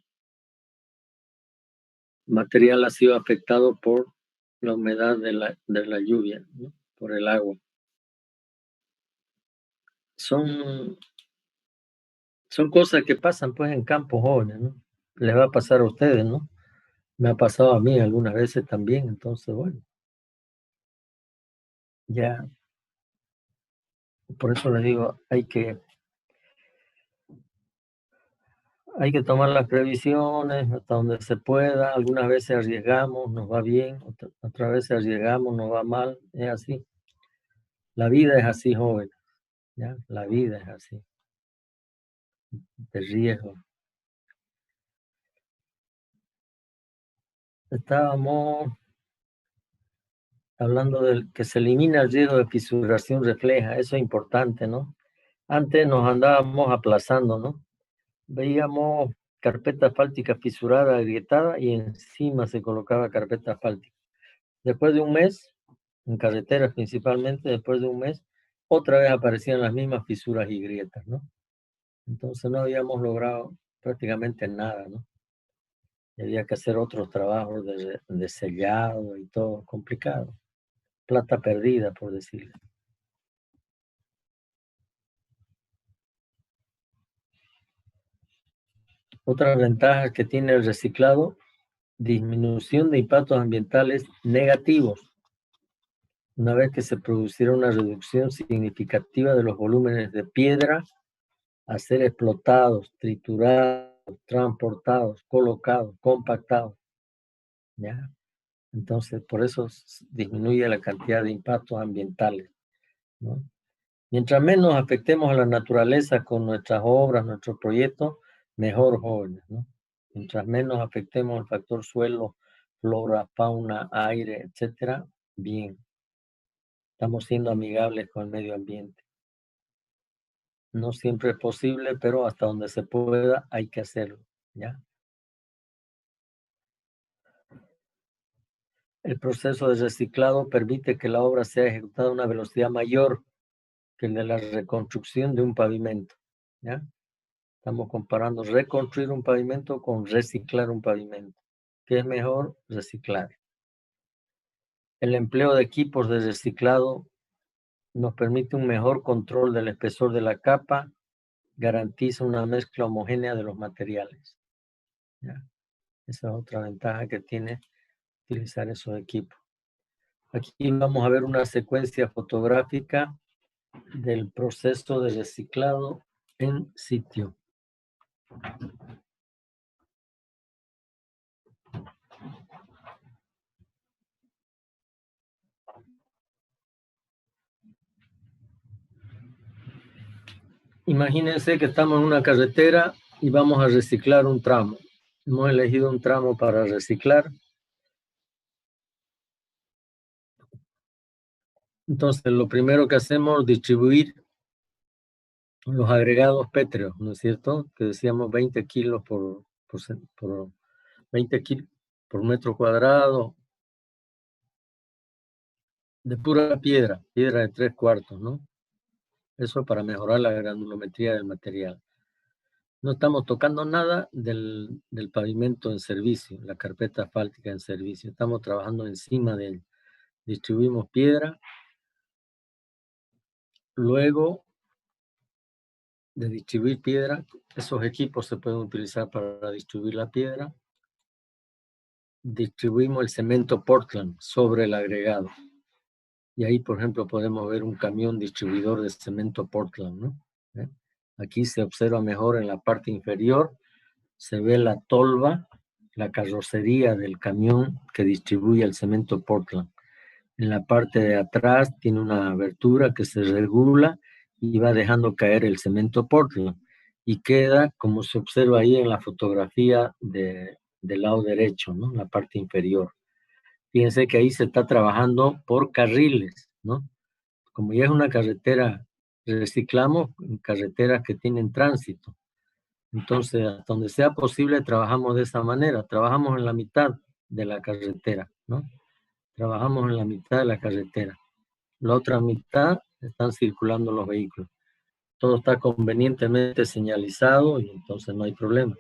Material ha sido afectado por la humedad de la lluvia, ¿no? Por el agua. Son cosas que pasan pues en campos jóvenes, ¿no? Les va a pasar a ustedes, ¿no? Me ha pasado a mí algunas veces también, entonces bueno, ya, por eso les digo, hay que tomar las previsiones hasta donde se pueda. Algunas veces arriesgamos, nos va bien, otras veces arriesgamos, nos va mal, es así. La vida es así, joven, ¿ya? La vida es así, de riesgo. Estábamos hablando de que se elimina el riesgo de fisuración refleja, eso es importante, ¿no? Antes nos andábamos aplazando, ¿no? Veíamos carpeta asfáltica fisurada, agrietada, y encima se colocaba carpeta asfáltica. Después de un mes, en carreteras principalmente, después de un mes, otra vez aparecían las mismas fisuras y grietas, ¿no? Entonces no habíamos logrado prácticamente nada, ¿no? Y había que hacer otros trabajos de sellado y todo, complicado. Plata perdida, por decirlo. Otra ventaja que tiene el reciclado, disminución de impactos ambientales negativos. Una vez que se produciera una reducción significativa de los volúmenes de piedra a ser explotados, triturados, transportados, colocados, compactados, ¿ya? Entonces, por eso disminuye la cantidad de impactos ambientales, ¿no? Mientras menos afectemos a la naturaleza con nuestras obras, nuestros proyectos, mejor, jóvenes, ¿no? Mientras menos afectemos el factor suelo, flora, fauna, aire, etcétera, bien. Estamos siendo amigables con el medio ambiente. No siempre es posible, pero hasta donde se pueda hay que hacerlo, ¿ya? El proceso de reciclado permite que la obra sea ejecutada a una velocidad mayor que el de la reconstrucción de un pavimento, ¿ya? Estamos comparando reconstruir un pavimento con reciclar un pavimento. ¿Qué es mejor? Reciclar. El empleo de equipos de reciclado nos permite un mejor control del espesor de la capa, garantiza una mezcla homogénea de los materiales, ¿ya? Esa es otra ventaja que tiene utilizar esos equipos. Aquí vamos a ver una secuencia fotográfica del proceso de reciclado en sitio. Imagínense que estamos en una carretera y vamos a reciclar un tramo. Hemos elegido un tramo para reciclar. Entonces, lo primero que hacemos es distribuir los agregados pétreos, ¿no es cierto? Que decíamos 20 kilos por 20 kilos por metro cuadrado de pura piedra de 3/4, ¿no? Eso para mejorar la granulometría del material. No estamos tocando nada del pavimento en servicio, la carpeta asfáltica en servicio. Estamos trabajando encima de él. Distribuimos piedra. Luego de distribuir piedra, esos equipos se pueden utilizar para distribuir la piedra. Distribuimos el cemento Portland sobre el agregado. Y ahí, por ejemplo, podemos ver un camión distribuidor de cemento Portland, ¿no? Aquí se observa mejor en la parte inferior, se ve la tolva, la carrocería del camión que distribuye el cemento Portland. En la parte de atrás tiene una abertura que se regula y va dejando caer el cemento Portland. Y queda, como se observa ahí en la fotografía del lado derecho, ¿no? La parte inferior. Fíjense que ahí se está trabajando por carriles, ¿no? Como ya es una carretera, reciclamos en carreteras que tienen tránsito. Entonces, hasta donde sea posible, trabajamos de esa manera. Trabajamos en la mitad de la carretera, ¿no? Trabajamos en la mitad de la carretera. La otra mitad están circulando los vehículos. Todo está convenientemente señalizado y entonces no hay problema.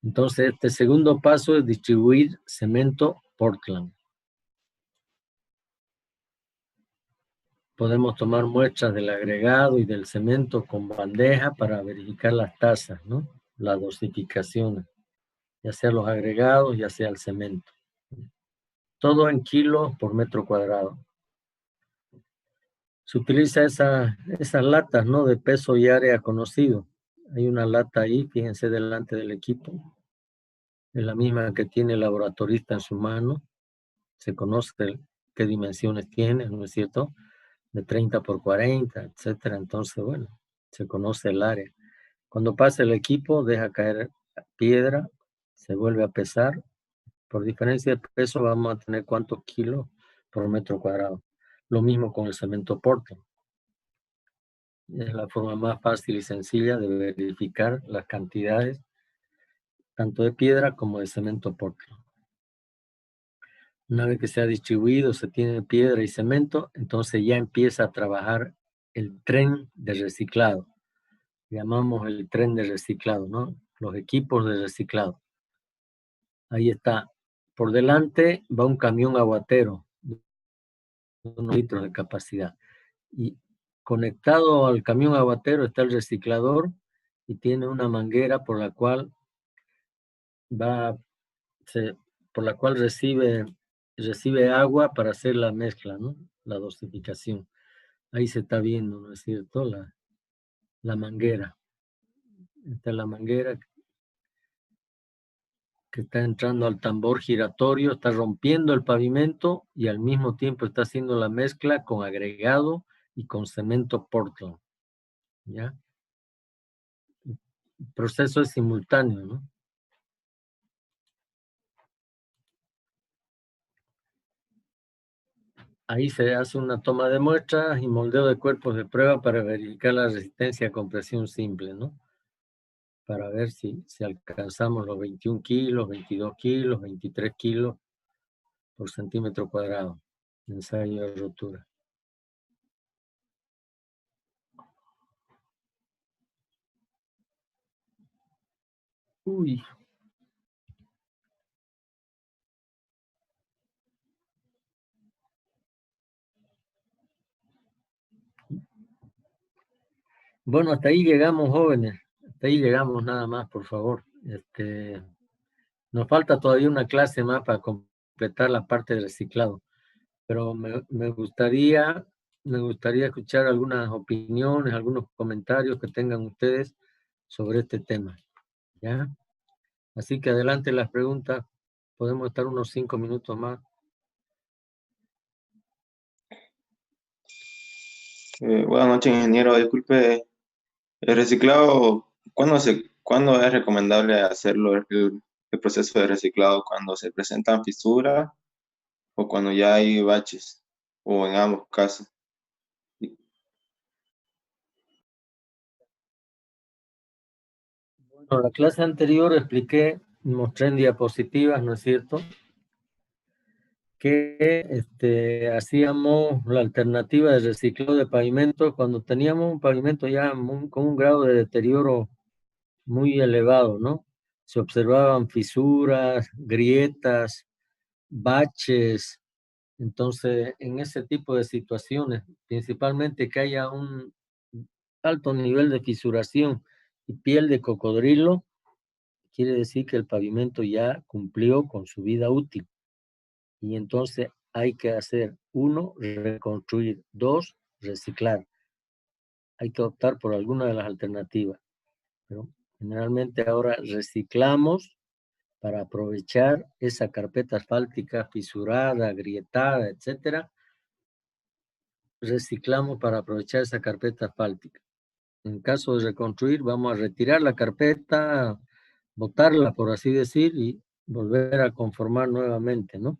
Entonces, este segundo paso es distribuir cemento Portland. podemos tomar muestras del agregado y del cemento con bandeja para verificar las tasas, ¿no? La dosificación, ya sea los agregados, ya sea el cemento. Todo en kilos por metro cuadrado. Se utiliza esas latas, ¿no? De peso y área conocido. Hay una lata ahí, fíjense delante del equipo. Es la misma que tiene el laboratorista en su mano. Se conoce qué dimensiones tiene, ¿no es cierto? De 30 por 40, etcétera. Entonces, bueno, se conoce el área. Cuando pasa el equipo, deja caer piedra, se vuelve a pesar. Por diferencia de peso vamos a tener cuántos kilos por metro cuadrado. Lo mismo con el cemento Portland. Es la forma más fácil y sencilla de verificar las cantidades tanto de piedra como de cemento Portland. Una vez que se ha distribuido, se tiene piedra y cemento, entonces ya empieza a trabajar el tren de reciclado. Llamamos el tren de reciclado, ¿no? Los equipos de reciclado. Ahí está. Por delante va un camión aguatero de unos litros de capacidad. Y conectado al camión aguatero está el reciclador y tiene una manguera por la cual recibe agua para hacer la mezcla, ¿no? La dosificación. Ahí se está viendo, ¿no es cierto? La manguera. Esta es la manguera que está entrando al tambor giratorio, está rompiendo el pavimento y al mismo tiempo está haciendo la mezcla con agregado y con cemento Portland. ¿Ya? El proceso es simultáneo, ¿no? Ahí se hace una toma de muestras y moldeo de cuerpos de prueba para verificar la resistencia a compresión simple, ¿no? Para ver si alcanzamos los 21 kilos, 22 kilos, 23 kilos por centímetro cuadrado. Ensayo de rotura. Uy. Bueno, hasta ahí llegamos, jóvenes. Hasta ahí llegamos nada más, por favor. Nos falta todavía una clase más para completar la parte de reciclado. Pero me gustaría escuchar algunas opiniones, algunos comentarios que tengan ustedes sobre este tema. ¿Ya? Así que adelante las preguntas. Podemos estar unos 5 minutos más. Buenas noches, ingeniero. Disculpe, el reciclado, ¿cuándo es recomendable hacerlo, el proceso de reciclado? ¿Cuando se presentan fisuras o cuando ya hay baches? ¿O en ambos casos? Bueno, la clase anterior expliqué, mostré en diapositivas, ¿no es cierto?, que hacíamos la alternativa de reciclado de pavimento cuando teníamos un pavimento ya con un grado de deterioro muy elevado, ¿no? Se observaban fisuras, grietas, baches. Entonces, en ese tipo de situaciones, principalmente que haya un alto nivel de fisuración y piel de cocodrilo, quiere decir que el pavimento ya cumplió con su vida útil. Y entonces hay que hacer, 1, reconstruir, 2, reciclar. Hay que optar por alguna de las alternativas. Pero generalmente ahora reciclamos para aprovechar esa carpeta asfáltica fisurada, agrietada, etcétera. Reciclamos para aprovechar esa carpeta asfáltica. En caso de reconstruir, vamos a retirar la carpeta, botarla, por así decir, y volver a conformar nuevamente, ¿no?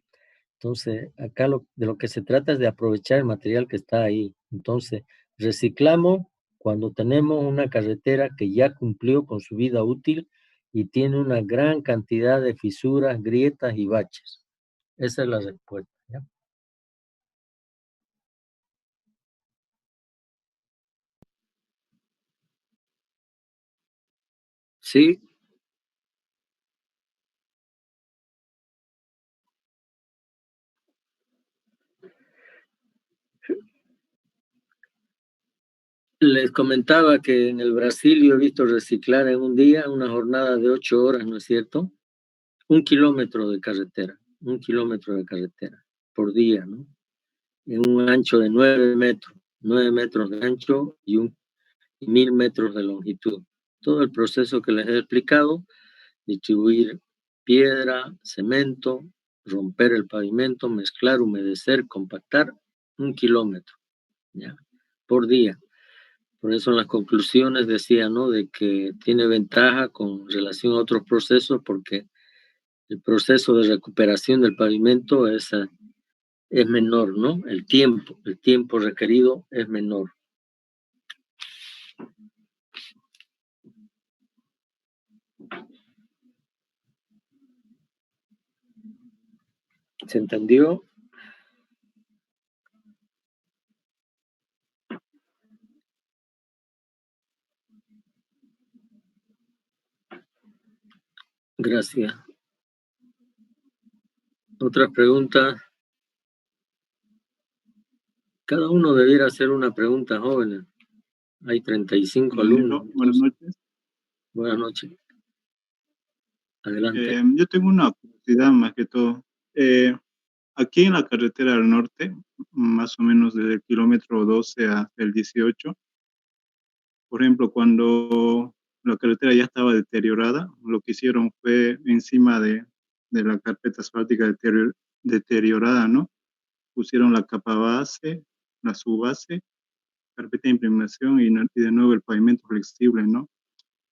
Entonces, acá de lo que se trata es de aprovechar el material que está ahí. Entonces, reciclamos cuando tenemos una carretera que ya cumplió con su vida útil y tiene una gran cantidad de fisuras, grietas y baches. Esa es la respuesta, ¿ya? Sí, Les comentaba que en el Brasil yo he visto reciclar en un día una jornada de 8 horas, ¿no es cierto? 1 kilómetro de carretera, 1 kilómetro de carretera por día, ¿no? En un ancho de 9 metros de ancho y 1000 metros de longitud. Todo el proceso que les he explicado, distribuir piedra, cemento, romper el pavimento, mezclar, humedecer, compactar, 1 kilómetro, ¿ya? Por día. Por eso en las conclusiones decía, ¿no?, de que tiene ventaja con relación a otros procesos, porque el proceso de recuperación del pavimento es menor, ¿no? El tiempo requerido es menor. ¿Se entendió? Gracias. Otra pregunta. Cada uno debiera hacer una pregunta, jóvenes. Hay 35 alumnos. Buenas noches. Buenas noches. Adelante. Yo tengo una curiosidad más que todo. Aquí en la carretera del norte, más o menos desde el kilómetro 12 hasta el 18, por ejemplo, cuando la carretera ya estaba deteriorada, lo que hicieron fue encima de la carpeta asfáltica deteriorada, ¿no? Pusieron la capa base, la subbase, carpeta de impregnación y de nuevo el pavimento flexible, ¿no?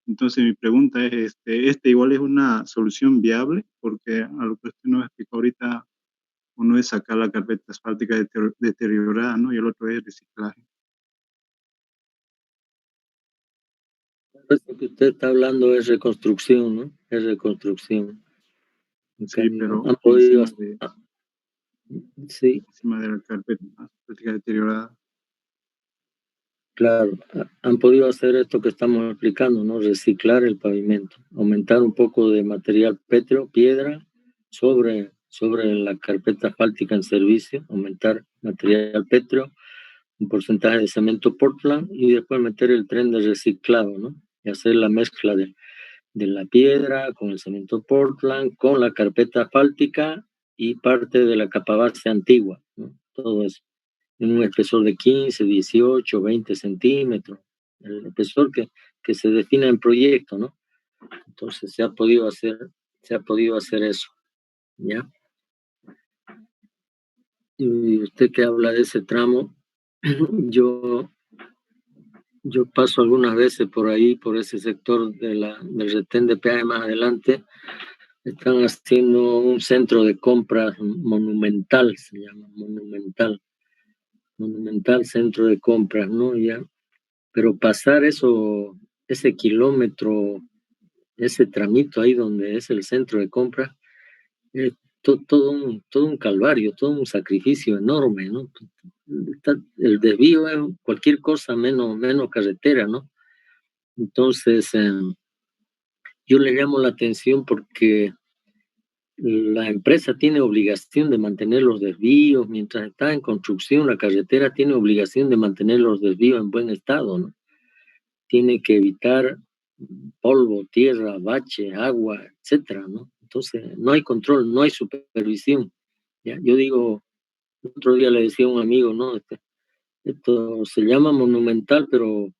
Entonces mi pregunta es, ¿este igual es una solución viable? Porque a lo que usted nos explicó ahorita, uno es sacar la carpeta asfáltica deteriorada, ¿no? Y el otro es reciclaje. Esto que usted está hablando es reconstrucción, ¿no? Es reconstrucción. Sí, pero han podido... sí. Encima de la carpeta asfáltica deteriorada. Claro, han podido hacer esto que estamos explicando, ¿no? Reciclar el pavimento, aumentar un poco de material pétreo, piedra, sobre la carpeta asfáltica en servicio, aumentar material pétreo, un porcentaje de cemento Portland y después meter el tren de reciclado, ¿no? Y hacer la mezcla de la piedra con el cemento Portland, con la carpeta asfáltica y parte de la capa base antigua, ¿no? Todo eso en un espesor de 15, 18, 20 centímetros, el espesor que se define en proyecto, ¿no? Entonces se ha podido hacer eso, ¿ya? Y usted que habla de ese tramo, yo paso algunas veces por ahí, por ese sector del retén de peaje más adelante. Están haciendo un centro de compras monumental, se llama monumental centro de compras, ¿no? Ya, pero pasar ese kilómetro, ese tramito ahí donde es el centro de compras, es todo un calvario, todo un sacrificio enorme, ¿no? El desvío es cualquier cosa menos carretera, ¿no? Entonces, yo le llamo la atención porque la empresa tiene obligación de mantener los desvíos, mientras está en construcción la carretera tiene obligación de mantener los desvíos en buen estado, ¿no? Tiene que evitar polvo, tierra, bache, agua, etcétera, ¿no? Entonces, no hay control, no hay supervisión, ¿ya? Yo digo, el otro día le decía a un amigo, ¿no? Esto se llama monumental, pero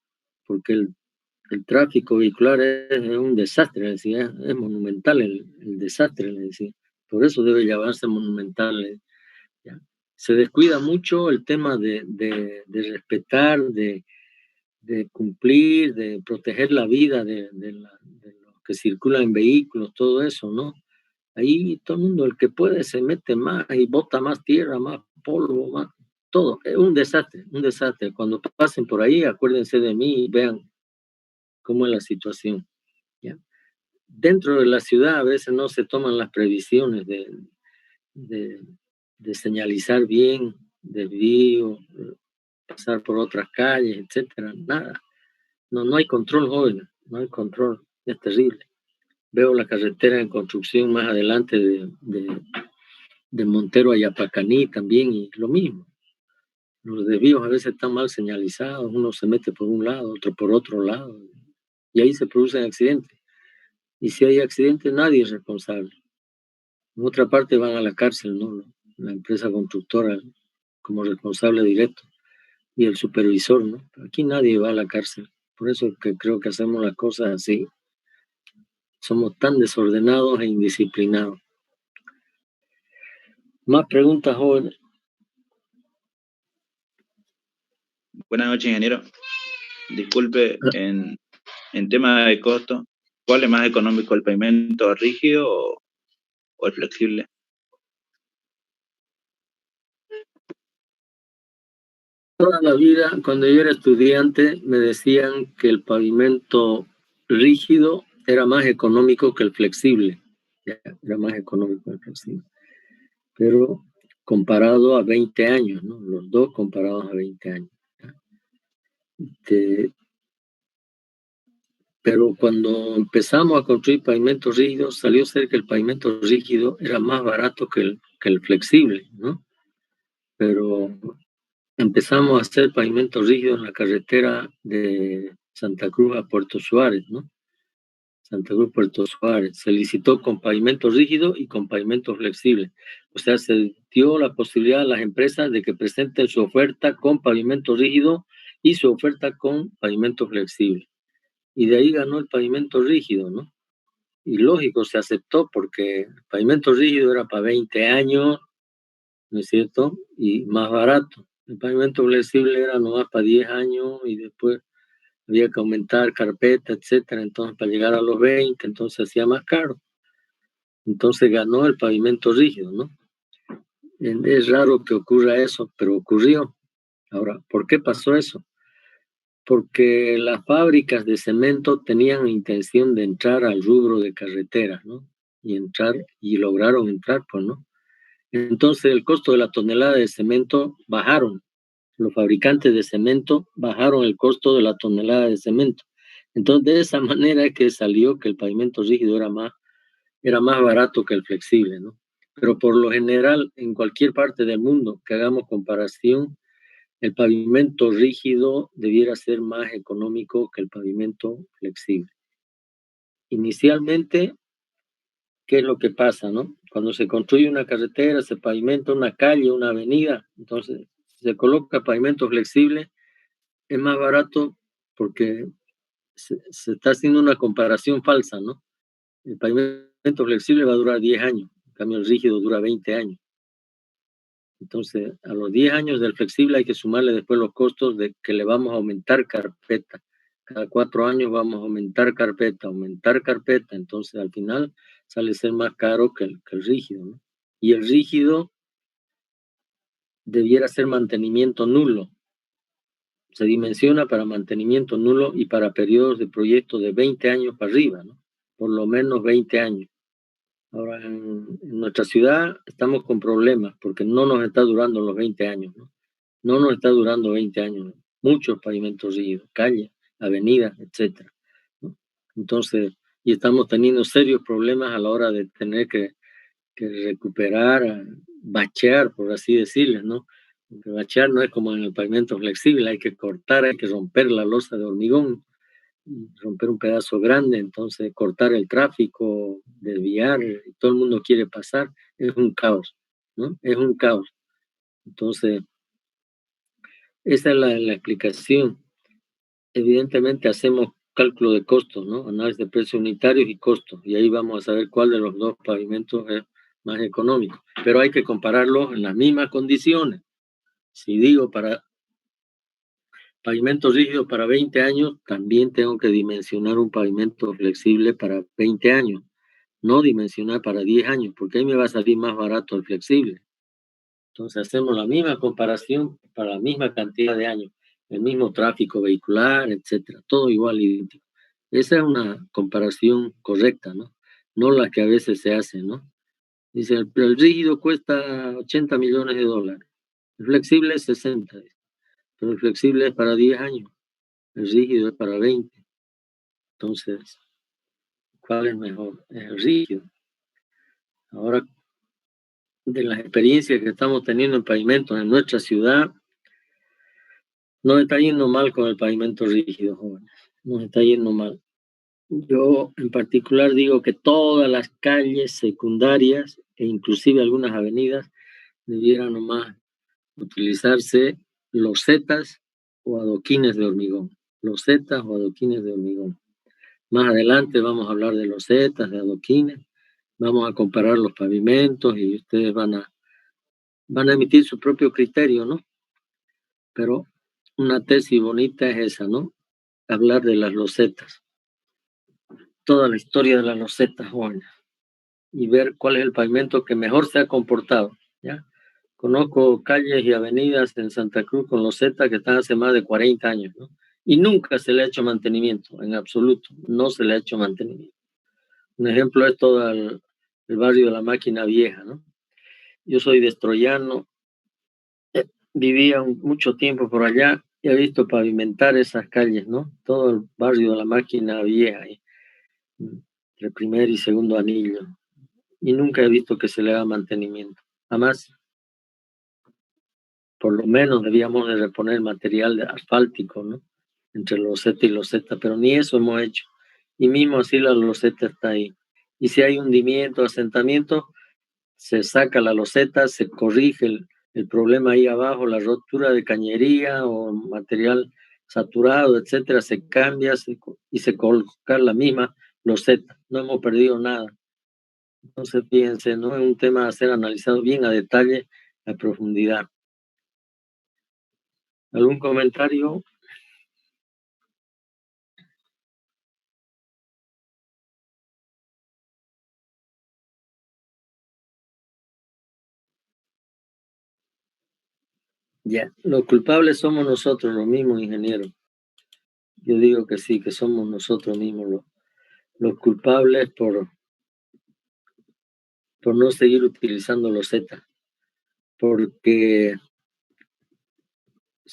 porque el tráfico vehicular es un desastre, le decía, es monumental el desastre, le decía. Por eso debe llamarse monumental, ¿ya? Se descuida mucho el tema de respetar, de cumplir, de proteger la vida de los que circulan en vehículos, todo eso, ¿no? Ahí todo el mundo, el que puede, se mete más y bota más tierra, más polvo, más todo. Es un desastre, un desastre. Cuando pasen por ahí, acuérdense de mí y vean cómo es la situación, ¿ya? Dentro de la ciudad a veces no se toman las previsiones de señalizar bien, desvío, pasar por otras calles, etcétera, nada. No hay control, joven, no hay control, es terrible. Veo la carretera en construcción más adelante de Montero a Yapacaní también, y lo mismo. Los desvíos a veces están mal señalizados, uno se mete por un lado, otro por otro lado, y ahí se producen accidentes. Y si hay accidentes, nadie es responsable. En otra parte van a la cárcel, ¿no? La empresa constructora como responsable directo y el supervisor, ¿no? Aquí nadie va a la cárcel. Por eso que creo que hacemos las cosas así. Somos tan desordenados e indisciplinados. Más preguntas, jóvenes. Buenas noches, ingeniero. Disculpe, en tema de costo, ¿cuál es más económico, el pavimento rígido o el flexible? Toda la vida, cuando yo era estudiante, me decían que el pavimento rígido era más económico que el flexible. Era más económico que el flexible. Pero comparado a 20 años, ¿no? Los dos comparados a 20 años. Pero cuando empezamos a construir pavimentos rígidos, salió ser que el pavimento rígido era más barato que el flexible, ¿no? Pero empezamos a hacer pavimento rígido en la carretera de Santa Cruz a Puerto Suárez, ¿no? Santa Cruz, Puerto Suárez. Se licitó con pavimento rígido y con pavimento flexible. O sea, se dio la posibilidad a las empresas de que presenten su oferta con pavimento rígido y su oferta con pavimento flexible. Y de ahí ganó el pavimento rígido, ¿no? Y lógico, se aceptó porque el pavimento rígido era para 20 años, ¿no es cierto? Y más barato. El pavimento flexible era nomás para 10 años y después había que aumentar carpeta, etcétera. Entonces, para llegar a los 20, entonces hacía más caro. Entonces ganó el pavimento rígido, ¿no? Es raro que ocurra eso, pero ocurrió. Ahora, ¿por qué pasó eso? Porque las fábricas de cemento tenían intención de entrar al rubro de carreteras, ¿no? Y lograron entrar, pues, ¿no? Entonces el costo de la tonelada de cemento bajaron. Los fabricantes de cemento bajaron el costo de la tonelada de cemento. Entonces de esa manera es que salió que el pavimento rígido era más barato que el flexible, ¿no? Pero por lo general, en cualquier parte del mundo que hagamos comparación, el pavimento rígido debiera ser más económico que el pavimento flexible. Inicialmente, ¿qué es lo que pasa, no? Cuando se construye una carretera, se pavimenta una calle, una avenida, entonces se coloca pavimento flexible, es más barato porque se está haciendo una comparación falsa, ¿no? El pavimento flexible va a durar 10 años, en cambio el rígido dura 20 años. Entonces, a los 10 años del flexible hay que sumarle después los costos de que le vamos a aumentar carpeta. Cada 4 años vamos a aumentar carpeta. Entonces, al final sale ser más caro que el rígido, ¿no? Y el rígido debiera ser mantenimiento nulo. Se dimensiona para mantenimiento nulo y para periodos de proyecto de 20 años para arriba, ¿no? Por lo menos 20 años. Ahora, en nuestra ciudad estamos con problemas porque no nos está durando los 20 años, ¿no? No nos está durando 20 años. Muchos pavimentos rígidos, calles, avenidas, etc., ¿no? Entonces, y estamos teniendo serios problemas a la hora de tener que recuperar, bachear, por así decirles, ¿no? Porque bachear no es como en el pavimento flexible, hay que cortar, hay que romper la losa de hormigón, romper un pedazo grande, entonces cortar el tráfico, desviar, y todo el mundo quiere pasar, es un caos, ¿no? Es un caos. Entonces, esa es la explicación. Evidentemente hacemos cálculo de costos, ¿no? Análisis de precios unitarios y costos, y ahí vamos a saber cuál de los dos pavimentos es más económico. Pero hay que compararlos en las mismas condiciones. Si digo para pavimento rígido para 20 años, también tengo que dimensionar un pavimento flexible para 20 años, no dimensionar para 10 años, porque ahí me va a salir más barato el flexible. Entonces hacemos la misma comparación para la misma cantidad de años, el mismo tráfico vehicular, etcétera, todo igual idéntico. Esa es una comparación correcta, ¿no? No la que a veces se hace, ¿no? Dice, el rígido cuesta 80 millones de dólares, el flexible es 60, pero el flexible es para 10 años, el rígido es para 20. Entonces, ¿cuál es mejor? Es el rígido. Ahora, de las experiencias que estamos teniendo en pavimentos en nuestra ciudad, Nos está yendo mal con el pavimento rígido, jóvenes. Nos está yendo mal. Yo en particular digo que todas las calles secundarias e inclusive algunas avenidas debieran nomás utilizarse losetas o adoquines de hormigón. Losetas o adoquines de hormigón. Más adelante vamos a hablar de losetas, de adoquines. Vamos a comparar los pavimentos y ustedes van a emitir su propio criterio, ¿no? Pero una tesis bonita es esa, ¿no? Hablar de las losetas. Toda la historia de las losetas, jóvenes. Y ver cuál es el pavimento que mejor se ha comportado, ¿ya? Conozco calles y avenidas en Santa Cruz con losetas que están hace más de 40 años, ¿no? Y nunca se le ha hecho mantenimiento, en absoluto, no se le ha hecho mantenimiento. Un ejemplo es todo el barrio de la Máquina Vieja, ¿no? Yo soy destroyano, vivía mucho tiempo por allá y he visto pavimentar esas calles, ¿no? Todo el barrio de la Máquina Vieja, entre primer y segundo anillo. Y nunca he visto que se le haga mantenimiento. Además, por lo menos debíamos de reponer material de asfáltico, ¿no? Entre loseta y loseta, pero ni eso hemos hecho. Y mismo así la loseta está ahí. Y si hay hundimiento, asentamiento, se saca la loseta, se corrige el problema ahí abajo, la rotura de cañería o material saturado, etcétera, se cambia y se coloca la misma loseta. No hemos perdido nada. Entonces, fíjense, ¿no? Es un tema a ser analizado bien a detalle, a profundidad. ¿Algún comentario? Ya, los culpables somos nosotros, los mismos ingenieros. Yo digo que sí, que somos nosotros mismos los culpables por no seguir utilizando los Z. Porque,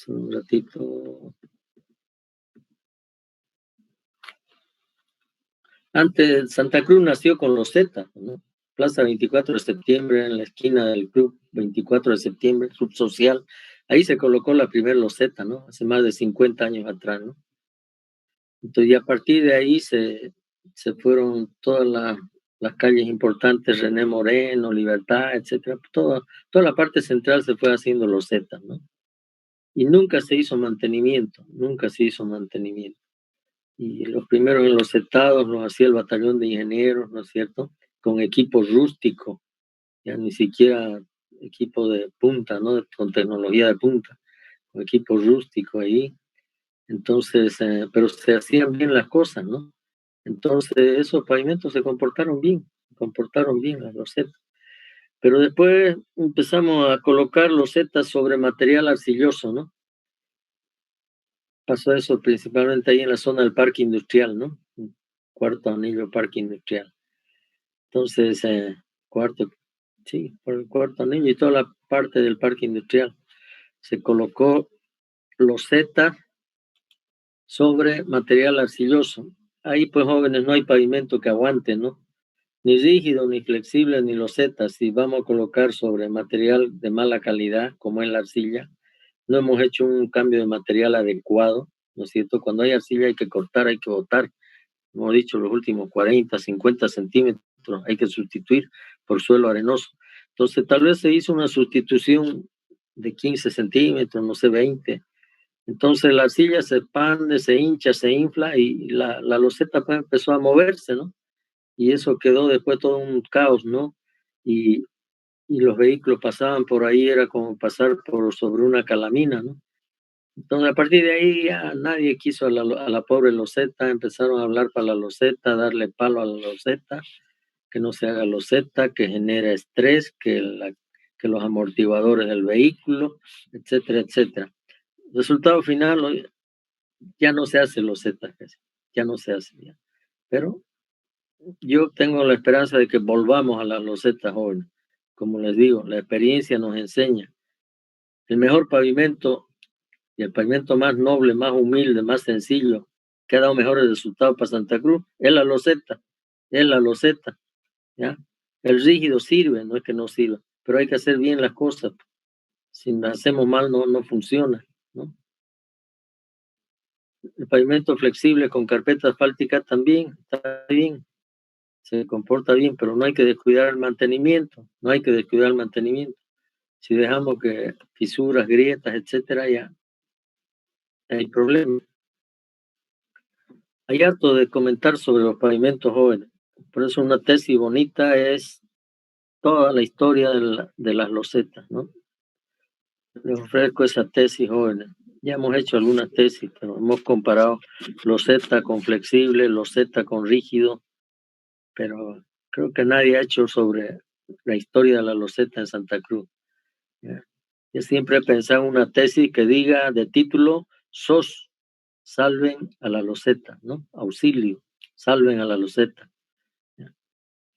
un ratito, antes Santa Cruz nació con los Z, ¿no? Plaza 24 de septiembre, en la esquina del club 24 de septiembre, club social, ahí se colocó la primera loseta, ¿no? Hace más de 50 años atrás, ¿no? Entonces, y a partir de ahí se fueron todas las calles importantes, René Moreno, Libertad, etcétera, toda la parte central se fue haciendo loseta, ¿no? Y nunca se hizo mantenimiento. Y los primeros enlosetados los hacía el batallón de ingenieros, ¿no es cierto? Con equipos rústicos, ya ni siquiera equipo de punta, ¿no? Con tecnología de punta, con equipos rústicos ahí. Entonces, pero se hacían bien las cosas, ¿no? Entonces, esos pavimentos se comportaron bien las losetas. Pero después empezamos a colocar losetas sobre material arcilloso, ¿no? Pasó eso principalmente ahí en la zona del parque industrial, ¿no? Cuarto anillo, parque industrial. Entonces, por el cuarto anillo y toda la parte del parque industrial se colocó loseta sobre material arcilloso. Ahí, pues, jóvenes, no hay pavimento que aguante, ¿no? Ni rígido, ni flexible, ni loseta. Si vamos a colocar sobre material de mala calidad, como es la arcilla, no hemos hecho un cambio de material adecuado, ¿no es cierto? Cuando hay arcilla hay que cortar, hay que botar. Como he dicho, los últimos 40, 50 centímetros hay que sustituir por suelo arenoso. Entonces, tal vez se hizo una sustitución de 15 centímetros, no sé, 20. Entonces, la arcilla se expande, se hincha, se infla y la loseta pues empezó a moverse, ¿no? Y eso quedó después todo un caos, ¿no? Y los vehículos pasaban por ahí, era como pasar sobre una calamina, ¿no? Entonces, a partir de ahí ya nadie quiso a la pobre loseta, empezaron a hablar para la loseta, darle palo a la loseta, que no se haga loseta, que genera estrés, que los amortiguadores del vehículo, etcétera, etcétera. Resultado final, ya no se hace loseta, ya no se hace. Ya. Pero yo tengo la esperanza de que volvamos a las losetas jóvenes. Como les digo, la experiencia nos enseña. El mejor pavimento y el pavimento más noble, más humilde, más sencillo, que ha dado mejores resultados para Santa Cruz, es la loseta, ¿ya? El rígido sirve, no es que no sirva, pero hay que hacer bien las cosas. Si las hacemos mal, no funciona, ¿no? El pavimento flexible con carpeta asfáltica también está bien, se comporta bien, pero no hay que descuidar el mantenimiento, no hay que descuidar el mantenimiento. Si dejamos que fisuras, grietas, etcétera, ya hay problema. Hay harto de comentar sobre los pavimentos jóvenes. Por eso una tesis bonita es toda la historia de las losetas, ¿no? Les ofrezco esa tesis, jóvenes. Ya hemos hecho algunas tesis, pero hemos comparado loseta con flexible, loseta con rígido, pero creo que nadie ha hecho sobre la historia de la loseta en Santa Cruz. ¿Ya? Yo siempre he pensado en una tesis que diga de título SOS, salven a la loseta, ¿no? Auxilio, salven a la loseta. ¿Ya?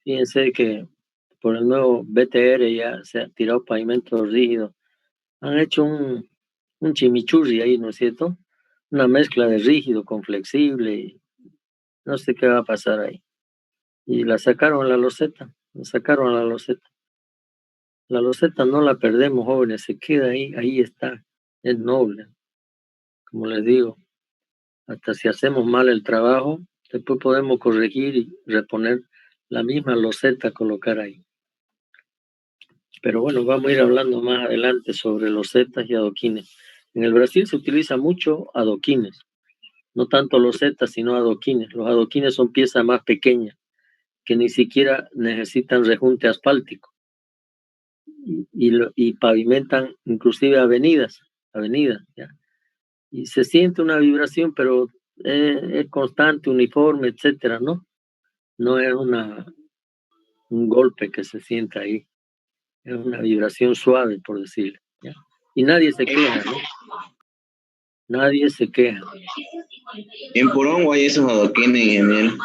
Fíjense que por el nuevo BTR ya se ha tirado pavimento rígido. Han hecho un chimichurri ahí, ¿no es cierto? Una mezcla de rígido con flexible. Y no sé qué va a pasar ahí. Y la sacaron a la loseta. La sacaron a la loseta. La loseta no la perdemos, jóvenes. Se queda ahí. Ahí está. Es noble. Como les digo, hasta si hacemos mal el trabajo, después podemos corregir y reponer la misma loseta, colocar ahí. Pero bueno, vamos a ir hablando más adelante sobre losetas y adoquines. En el Brasil se utiliza mucho adoquines, no tanto losetas, sino adoquines. Los adoquines son piezas más pequeñas, que ni siquiera necesitan rejunte asfáltico. Y pavimentan inclusive avenidas, ¿ya? Y se siente una vibración, pero es constante, uniforme, etcétera, ¿no? No es un golpe que se sienta ahí. Es una vibración suave, por decirlo, ¿ya? Y nadie se queja, ¿no? Nadie se queja. En Porongo hay esos adoquines, ingeniero.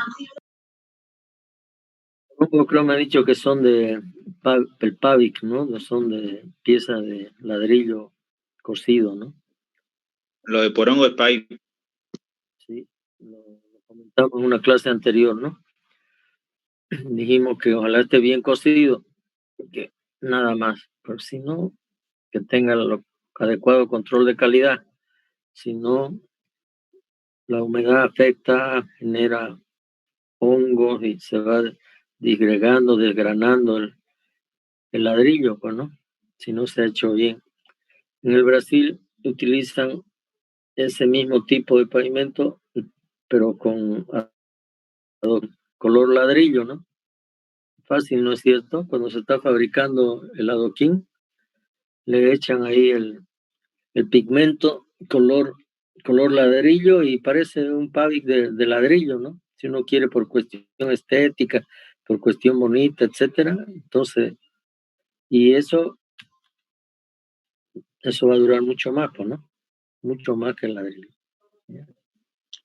Yo creo que me han dicho que son de el Pavic, ¿no? Son de pieza de ladrillo cocido, ¿no? Lo de Porongo es pipe. Sí, lo comentamos en una clase anterior, ¿no? Dijimos que ojalá esté bien cocido, que nada más, pero si no, que tenga el adecuado control de calidad. Si no, la humedad afecta, genera hongos y se va disgregando, desgranando el ladrillo, pues, ¿no? Si no se ha hecho bien. En el Brasil utilizan ese mismo tipo de pavimento, pero con color ladrillo, ¿no? Fácil, ¿no es cierto? Cuando se está fabricando el adoquín, le echan ahí el pigmento color ladrillo y parece un Pavic de ladrillo, ¿no? Si uno quiere por cuestión estética, por cuestión bonita, etcétera. Entonces, y eso va a durar mucho más, pues, ¿no? Mucho más que el ladrillo.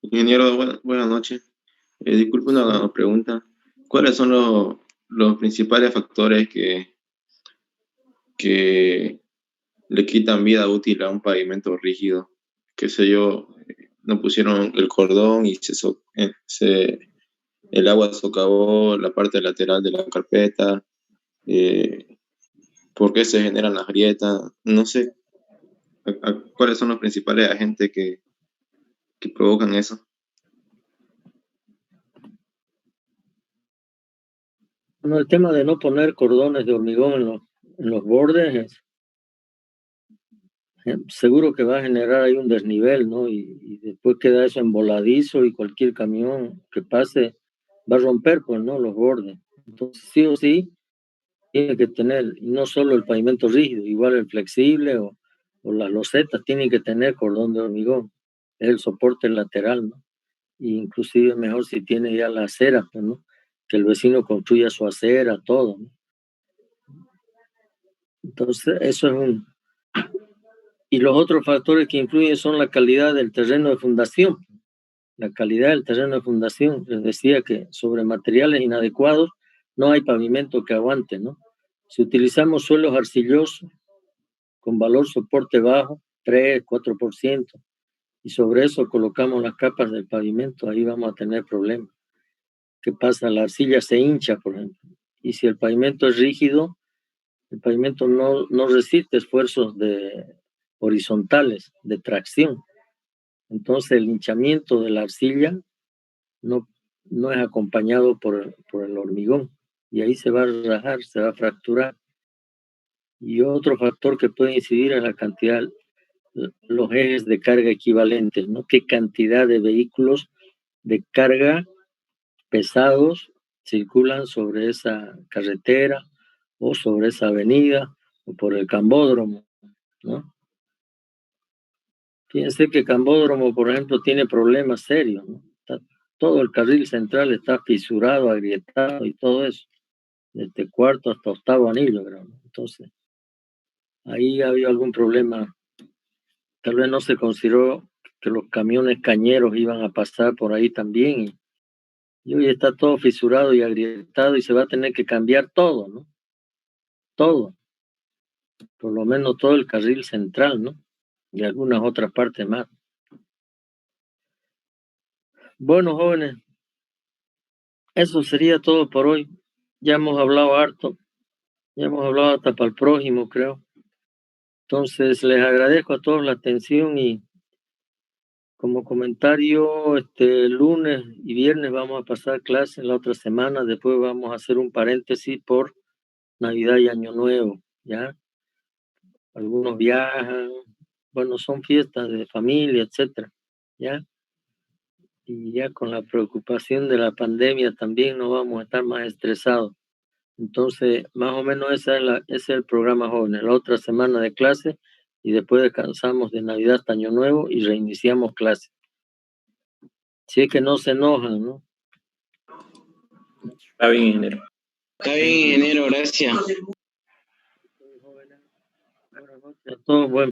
Ingeniero, buenas noches. Disculpe una pregunta. ¿Cuáles son los principales factores que le quitan vida útil a un pavimento rígido? Qué sé yo, no pusieron el cordón y el agua socavó la parte lateral de la carpeta. ¿Por qué se generan las grietas? No sé. ¿Cuáles son los principales agentes que provocan eso? Bueno, el tema de no poner cordones de hormigón en los bordes seguro que va a generar ahí un desnivel, ¿no? Y después queda eso emboladizo y cualquier camión que pase va a romper, pues, ¿no? Los bordes. Entonces, sí o sí, tiene que tener, y no solo el pavimento rígido, igual el flexible o las losetas tienen que tener cordón de hormigón. Es el soporte lateral, ¿no? Y inclusive mejor si tiene ya la acera, pues, ¿no? Que el vecino construya su acera, todo, ¿no? Entonces, eso es Y los otros factores que influyen son la calidad del terreno de fundación. La calidad del terreno de fundación. Les decía que sobre materiales inadecuados no hay pavimento que aguante, ¿no? Si utilizamos suelos arcillosos con valor soporte bajo, 3, 4%, y sobre eso colocamos las capas del pavimento, ahí vamos a tener problemas. ¿Qué pasa? La arcilla se hincha, por ejemplo. Y si el pavimento es rígido, el pavimento no resiste esfuerzos horizontales de tracción. Entonces el hinchamiento de la arcilla no es acompañado por el hormigón, y ahí se va a rajar, se va a fracturar. Y otro factor que puede incidir es la cantidad, los ejes de carga equivalentes, ¿no? ¿Qué cantidad de vehículos de carga pesados circulan sobre esa carretera o sobre esa avenida o por el Cambódromo, ¿no? Fíjense que Cambódromo, por ejemplo, tiene problemas serios, ¿no? Todo el carril central está fisurado, agrietado y todo eso, desde cuarto hasta octavo anillo, creo, ¿no? Entonces, ahí había algún problema. Tal vez no se consideró que los camiones cañeros iban a pasar por ahí también, y hoy está todo fisurado y agrietado y se va a tener que cambiar todo, ¿no? Todo, por lo menos todo el carril central, ¿no? Y algunas otras partes más. Bueno, jóvenes, eso sería todo por hoy. Ya hemos hablado harto, ya hemos hablado hasta para el prójimo, creo. Entonces, les agradezco a todos la atención y como comentario, lunes y viernes vamos a pasar clases la otra semana, después vamos a hacer un paréntesis por Navidad y Año Nuevo, ¿ya? Algunos viajan, bueno, son fiestas de familia, etcétera, ¿ya? Y ya con la preocupación de la pandemia también no vamos a estar más estresados. Entonces, más o menos ese es el programa Jóvenes, la otra semana de clase y después descansamos de Navidad hasta Año Nuevo y reiniciamos clase. Si es que no se enojan, ¿no? Está bien, ingeniero. Está bien, ingeniero, gracias. Buenas noches a todos, buen